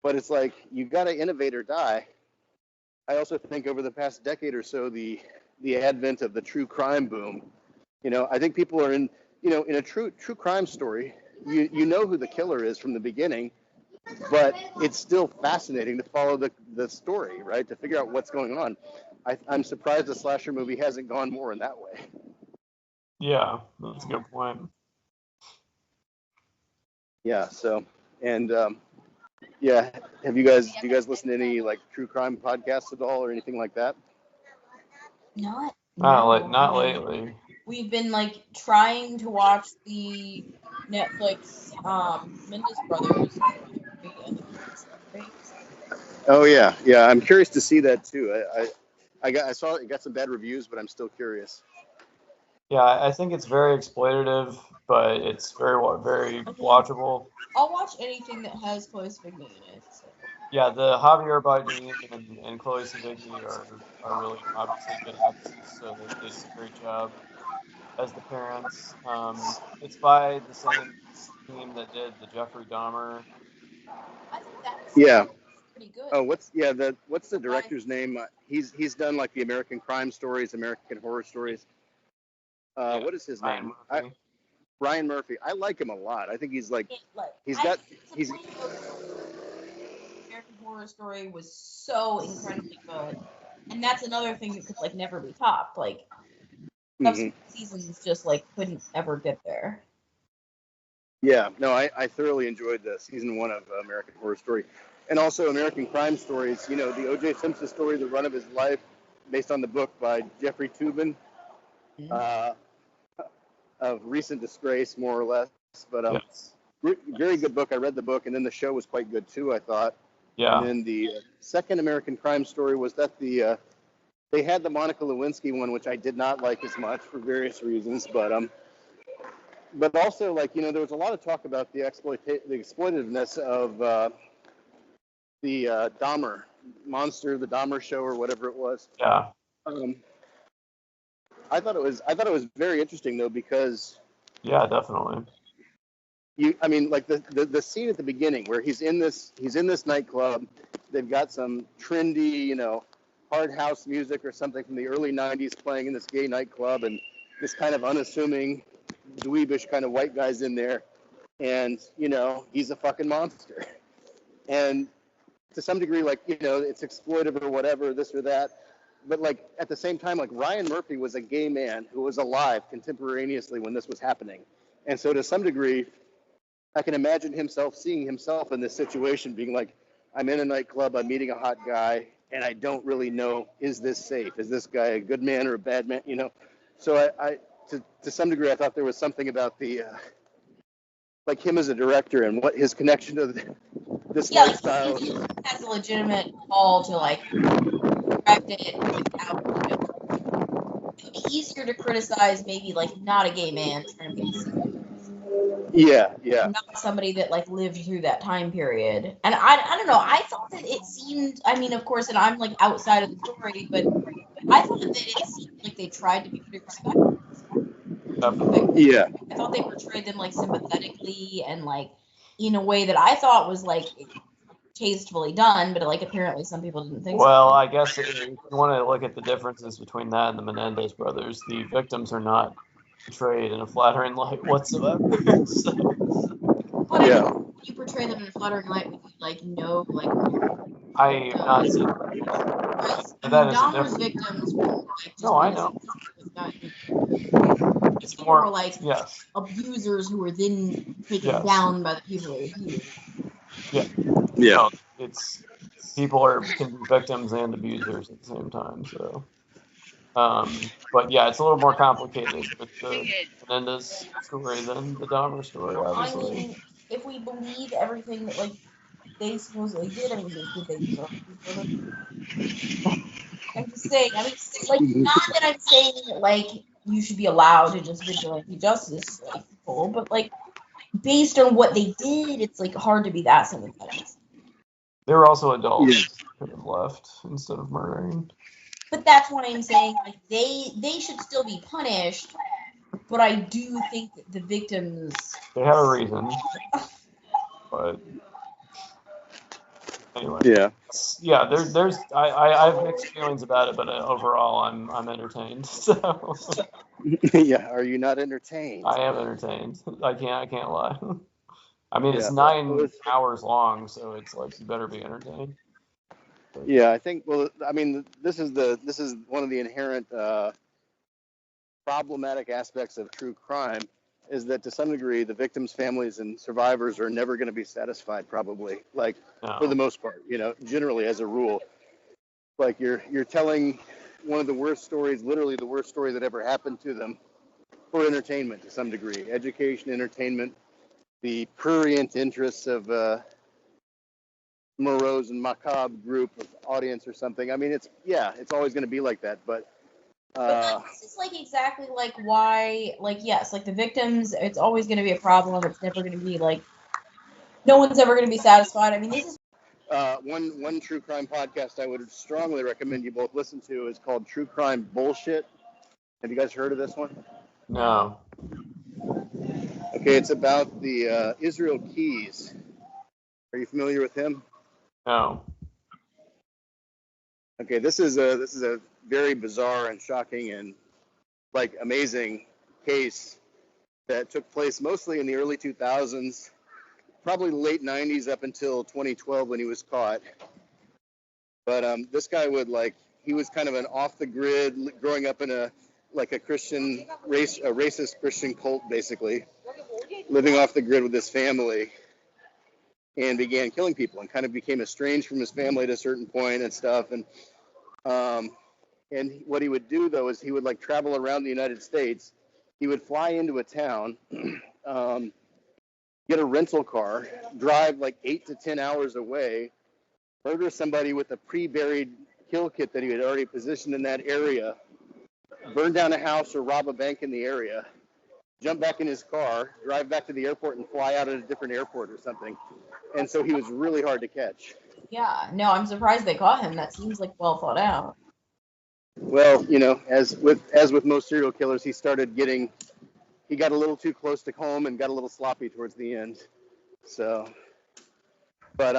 But it's like, you got to innovate or die. I also think over the past decade or so, the advent of the true crime boom, I think people are in a true crime story, you know who the killer is from the beginning, but it's still fascinating to follow the story, right? To figure out what's going on. I'm surprised a slasher movie hasn't gone more in that way. Yeah, that's a good point. Yeah. So, and yeah, do you guys listen to any like true crime podcasts at all or anything like that? Not Not I mean, lately. we've been like trying to watch the Netflix Mendes Brothers and the Oh yeah, yeah. I'm curious to see that too. I saw it got some bad reviews, but I'm still curious. Yeah, I think it's very exploitative, but it's very watchable. I'll watch anything that has Chloe Sevigny in it. So. Yeah, the Javier Bardem and Chloe Sevigny are really obviously good actors, so they do a great job as the parents. It's by the same team that did the Jeffrey Dahmer. I think that's Yeah. pretty good. Oh, what's the director's name? He's done like the American Crime Stories, American Horror Stories. Yeah, What is his Ryan name? Murphy. Ryan Murphy. I like him a lot. I think he's American Horror Story was so incredibly good, and that's another thing that could like never be topped. Like subsequent seasons just like couldn't ever get there. Yeah, no, I thoroughly enjoyed the season 1 of American Horror Story, and also American Crime Stories. The O.J. Simpson story, The Run of His Life, based on the book by Jeffrey Toobin, of recent disgrace, more or less. But Yes. very good book. I read the book, and then the show was quite good too, I thought. Yeah. And then the second American Crime Story was that they had the Monica Lewinsky one, which I did not like as much for various reasons, but but also, like, there was a lot of talk about the exploitativeness of the Dahmer monster, the Dahmer show, or whatever it was. Yeah. I thought it was very interesting though, because Yeah, definitely. like the scene at the beginning where he's in this nightclub. They've got some trendy, hard house music or something from the early 90s playing in this gay nightclub, and this kind of unassuming, dweebish kind of white guy's in there, and he's a fucking monster. And to some degree, like, it's exploitive or whatever, this or that. But like at the same time, like Ryan Murphy was a gay man who was alive contemporaneously when this was happening. And so to some degree, I can imagine seeing himself in this situation, being like, I'm in a nightclub, I'm meeting a hot guy, and I don't really know, is this safe? Is this guy a good man or a bad man? So I to some degree, I thought there was something about the like him as a director and what his connection to this lifestyle. He has a legitimate call to like direct it without. It would be easier to criticize maybe like not a gay man trying to be. Yeah. Not somebody that like lived through that time period. And I don't know. I thought that it seemed. I mean, of course, and I'm like outside of the story, but I thought that it seemed like they tried to be pretty respectful. Yeah. I thought they portrayed them like sympathetically and like in a way that I thought was like tastefully done, but like apparently some people didn't think so. Well, I guess if you want to look at the differences between that and the Menendez brothers, the victims are not portrayed in a flattering light whatsoever. But Yeah. when you portray them in a flattering light, like I am not saying that is Dahmer's victims were like just No, I know. It's more like yes. abusers who were then taken down by the people who abused. Yeah. Yeah. It's people can be victims and abusers at the same time. So, but yeah, it's a little more complicated with the Menendez story than the Dahmer story, obviously. I mean, if we believe everything that like they supposedly did, I mean, did they deserve it? I'm just saying. I mean, like, not that I'm saying like you should be allowed to just vigilante justice like people, but like based on what they did, it's like hard to be that sympathetic. They were also adults. Yeah. Could have left instead of murdering. But that's what I'm saying. Like they should still be punished. But I do think that the victims. They have a reason. But anyway. Yeah. Yeah. There's I have mixed feelings about it, but overall I'm entertained. So. Yeah. Are you not entertained? I am entertained. I can't lie. I mean, it's 9 hours long, so it's like you better be entertained. Yeah, I think. Well, I mean, this is one of the inherent problematic aspects of true crime, is that to some degree the victims' families and survivors are never going to be satisfied. Probably, like for the most part, generally as a rule, like you're telling one of the worst stories, literally the worst story that ever happened to them, for entertainment to some degree, education, entertainment. The prurient interests of morose and macabre group of audience or something. I mean, it's always going to be like that. But this is like exactly like why, like, yes, like the victims, it's always going to be a problem. It's never going to be like, no one's ever going to be satisfied. I mean, this is one true crime podcast I would strongly recommend you both listen to is called True Crime Bullshit. Have you guys heard of this one? No. Okay, it's about the Israel Keys. Are you familiar with him? No. Okay, this is a very bizarre and shocking and like amazing case that took place mostly in the early 2000s, probably late 90s up until 2012 when he was caught. But this guy he was kind of an off the grid, growing up in a Christian racist Christian cult, basically, living off the grid with his family, and began killing people and kind of became estranged from his family at a certain point and stuff. And what he would do though is he would travel around the United States. He would fly into a town, get a rental car, drive 8 to 10 hours away, murder somebody with a pre-buried kill kit that he had already positioned in that area, burn down a house or rob a bank in the area, jump back in his car, drive back to the airport, and fly out at a different airport or something. And so he was really hard to catch. Yeah, no, I'm surprised they caught him. That seems like well thought out. Well, you know, as with most serial killers, he got a little too close to home and got a little sloppy towards the end. So, but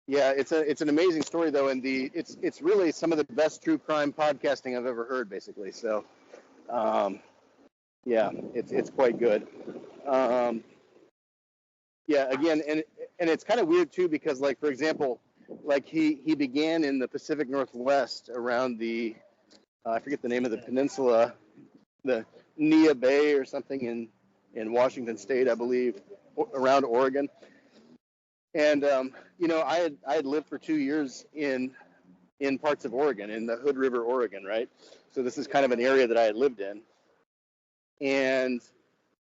yeah, it's an amazing story though, and it's really some of the best true crime podcasting I've ever heard, basically. So, yeah, it's quite good. Yeah, again, and it's kind of weird too because, like, for example, like he began in the Pacific Northwest around the I forget the name of the peninsula, the Nia Bay or something in Washington State, I believe, around Oregon. And you know, I had lived for 2 years in parts of Oregon, in the Hood River, Oregon, right? So this is kind of an area that I had lived in. And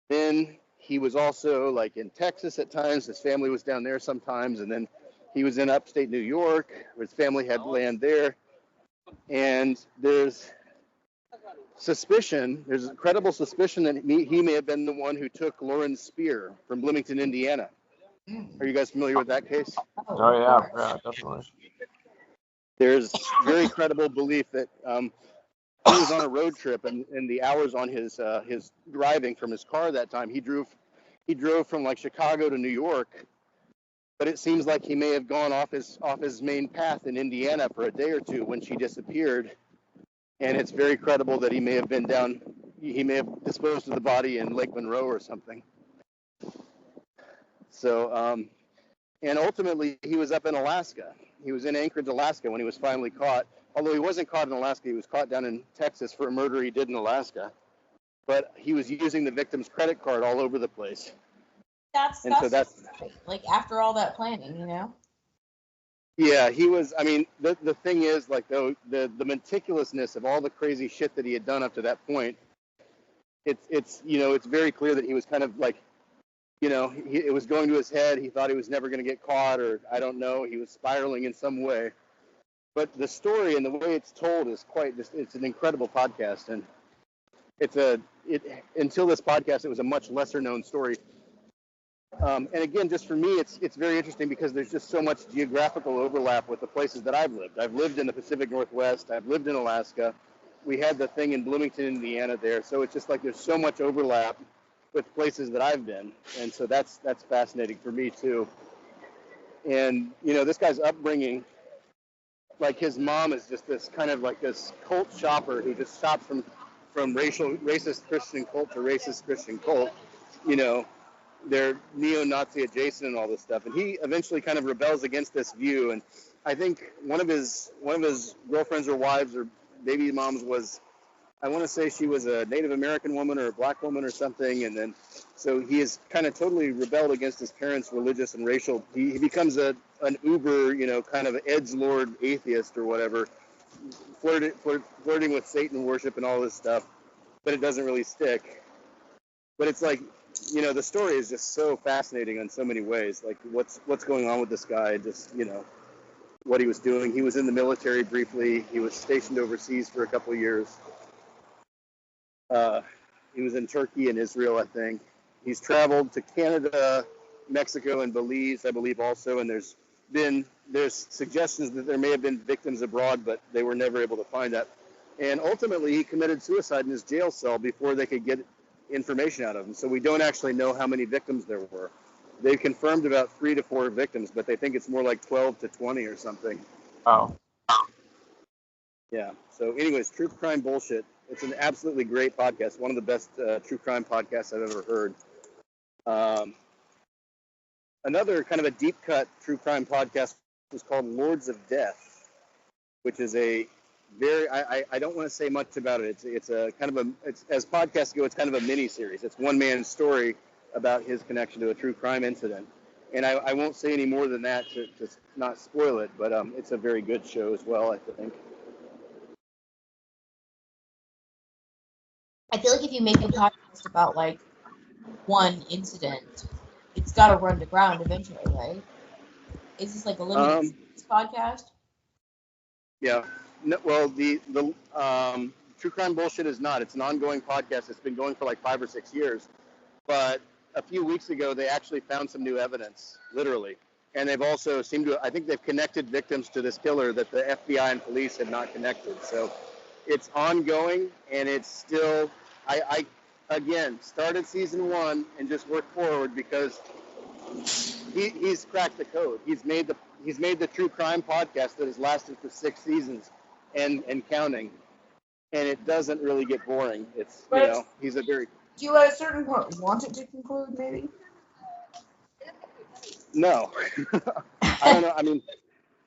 then he was also like in Texas at times. His family was down there sometimes, and then he was in upstate New York, where his family had land there. And there's credible suspicion that he may have been the one who took Lauren Spear from Bloomington, Indiana. Are you guys familiar with that case? Oh yeah, definitely. There's very credible belief that he was on a road trip, and the hours on his driving from his car that time, he drove from like Chicago to New York, but it seems like he may have gone off his main path in Indiana for a day or two when she disappeared, and it's very credible that he may have disposed of the body in Lake Monroe or something. So, and ultimately he was up in Alaska. He was in Anchorage, Alaska when he was finally caught. Although he wasn't caught in Alaska, he was caught down in Texas for a murder he did in Alaska. But he was using the victim's credit card all over the place. That's like after all that planning, you know? Yeah, he was. I mean, the thing is, like, the meticulousness of all the crazy shit that he had done up to that point. It's you know, it's very clear that he was kind of like, you know, it was going to his head. He thought he was never going to get caught, or I don't know. He was spiraling in some way. But the story and the way it's told is it's an incredible podcast. And until this podcast, it was a much lesser known story. And again, just for me, it's very interesting because there's just so much geographical overlap with the places that I've lived. I've lived in the Pacific Northwest. I've lived in Alaska. We had the thing in Bloomington, Indiana there. So it's just like there's so much overlap with places that I've been. And so that's fascinating for me too. And, you know, this guy's upbringing, like his mom is just this kind of like this cult shopper who just shops from racist Christian cult to racist Christian cult. You know, they're neo-Nazi adjacent and all this stuff. And he eventually kind of rebels against this view. And I think one of his girlfriends or wives or baby moms was, I want to say she was a Native American woman or a black woman or something. And then, so he has kind of totally rebelled against his parents' religious and racial. He becomes an uber, you know, kind of edgelord atheist or whatever, flirting with Satan worship and all this stuff. But it doesn't really stick. But it's like, you know, the story is just so fascinating in so many ways. Like what's going on with this guy, just, you know, what he was doing. He was in the military briefly. He was stationed overseas for a couple of years. He was in Turkey and Israel, I think. He's traveled to Canada, Mexico, and Belize, I believe, also. And there's suggestions that there may have been victims abroad, but they were never able to find that. And ultimately, he committed suicide in his jail cell before they could get information out of him. So we don't actually know how many victims there were. They've confirmed about 3 to 4 victims, but they think it's more like 12 to 20 or something. Oh. Yeah. So anyways, True Crime Bullshit. It's an absolutely great podcast. One of the best true crime podcasts I've ever heard. Another kind of a deep cut true crime podcast was called Lords of Death, which is a very, I don't want to say much about it. It's a kind of as podcasts go, it's kind of a mini series. It's one man's story about his connection to a true crime incident. And I won't say any more than that to not spoil it, but it's a very good show as well, I think. I feel like if you make a podcast about like one incident, it's got to run to ground eventually, right? Is this like a limited podcast? Yeah. No, well, True Crime Bullshit is not. It's an ongoing podcast. It's been going for like 5 or 6 years. But a few weeks ago, they actually found some new evidence, literally. And they've also seemed to, I think they've connected victims to this killer that the FBI and police had not connected. So it's ongoing, and it's still, I again, started season 1 and just worked forward because he's cracked the code. He's made the true crime podcast that has lasted for 6 seasons and counting. And it doesn't really get boring. It's, he's a very... Do you at a certain point want it to conclude, maybe? No. I don't know. I mean,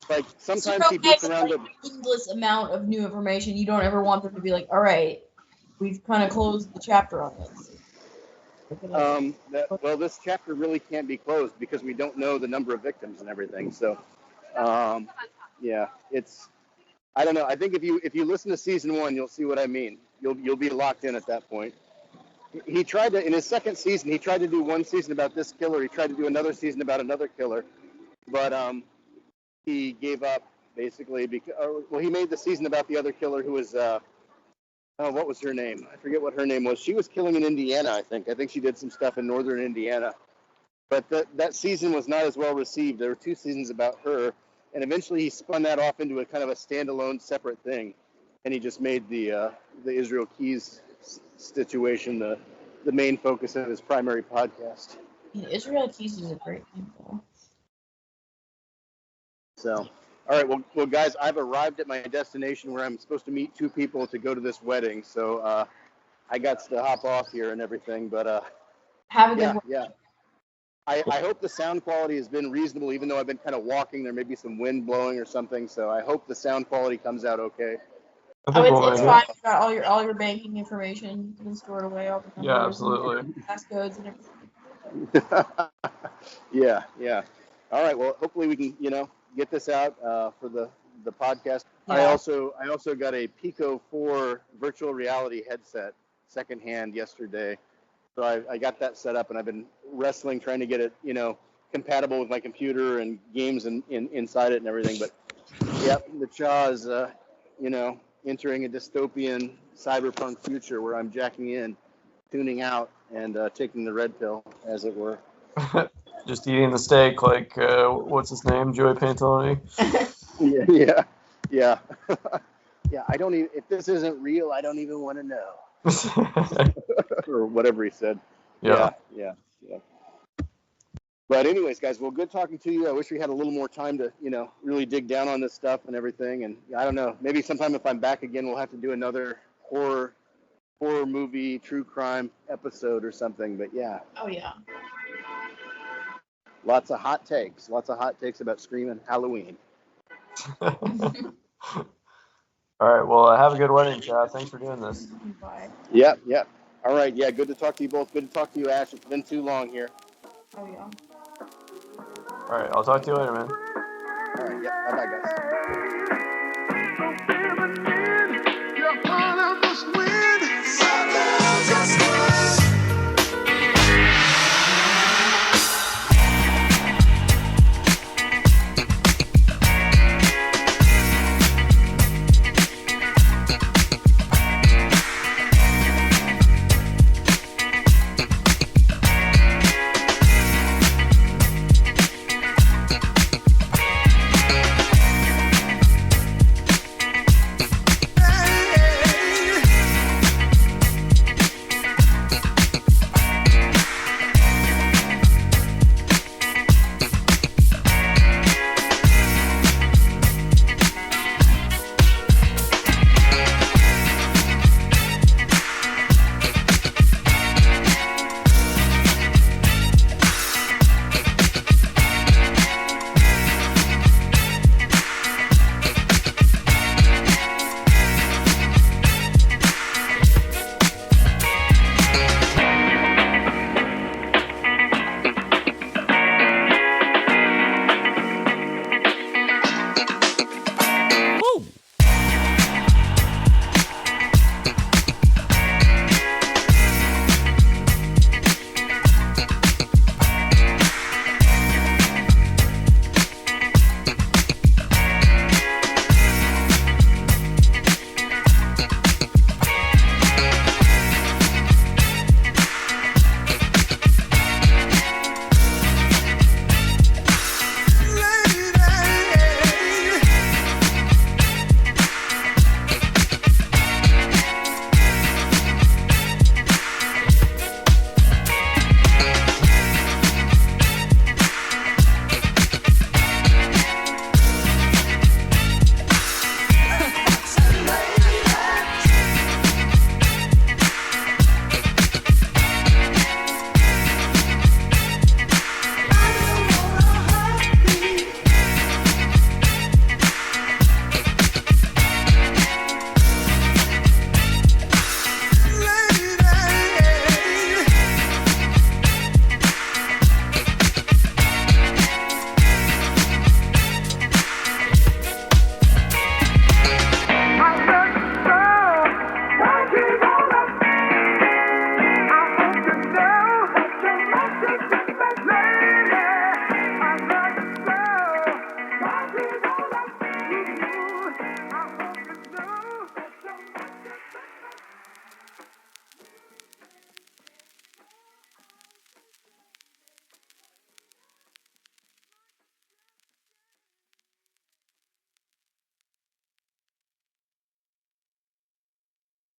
like, sometimes he beats around the... endless amount of new information. You don't ever want them to be like, all right, we've kind of closed the chapter on this. Well, this chapter really can't be closed because we don't know the number of victims and everything. So, yeah, it's... I don't know. I think if you listen to season 1, you'll see what I mean. You'll be locked in at that point. He tried to, in his second season, he tried to do one season about this killer. He tried to do another season about another killer, but he gave up basically because he made the season about the other killer who was what was her name? I forget what her name was. She was killing in Indiana, I think. I think she did some stuff in northern Indiana, but that season was not as well received. There were 2 seasons about her. And eventually he spun that off into a kind of a standalone separate thing. And he just made the Israel Keys situation the main focus of his primary podcast. Israel Keys is a great name, though. So, all right. Well, guys, I've arrived at my destination where I'm supposed to meet 2 people to go to this wedding. So I got to hop off here and everything. But have a good one. Yeah. I hope the sound quality has been reasonable, even though I've been kind of walking. There may be some wind blowing or something, so I hope the sound quality comes out okay. It's fine. You got all your banking information been stored away, all the numbers, Yeah, absolutely. passcodes and everything. Yeah. All right. Well, hopefully we can, get this out for the podcast. Yeah. I also got a Pico 4 virtual reality headset secondhand yesterday. So I got that set up, and I've been wrestling trying to get it, compatible with my computer and games inside it and everything. But, yep, the Chaw is, entering a dystopian cyberpunk future where I'm jacking in, tuning out, and taking the red pill, as it were. Just eating the steak like, what's his name, Joey Pantone? Yeah. Yeah, I don't even, if this isn't real, I don't even want to know. Or whatever he said. Yeah. But anyways, guys, well, good talking to you. I wish we had a little more time to, really dig down on this stuff and everything. And I don't know, maybe sometime if I'm back again, we'll have to do another horror movie, true crime episode or something. But yeah. Oh, yeah. Lots of hot takes about Screaming Halloween. All right. Well, have a good wedding, Chad. Thanks for doing this. Bye. Yep. All right. Yeah. Good to talk to you both. Good to talk to you, Ash. It's been too long here. Oh, yeah. All right. I'll talk to you later, man. All right. Yep. Bye-bye, guys.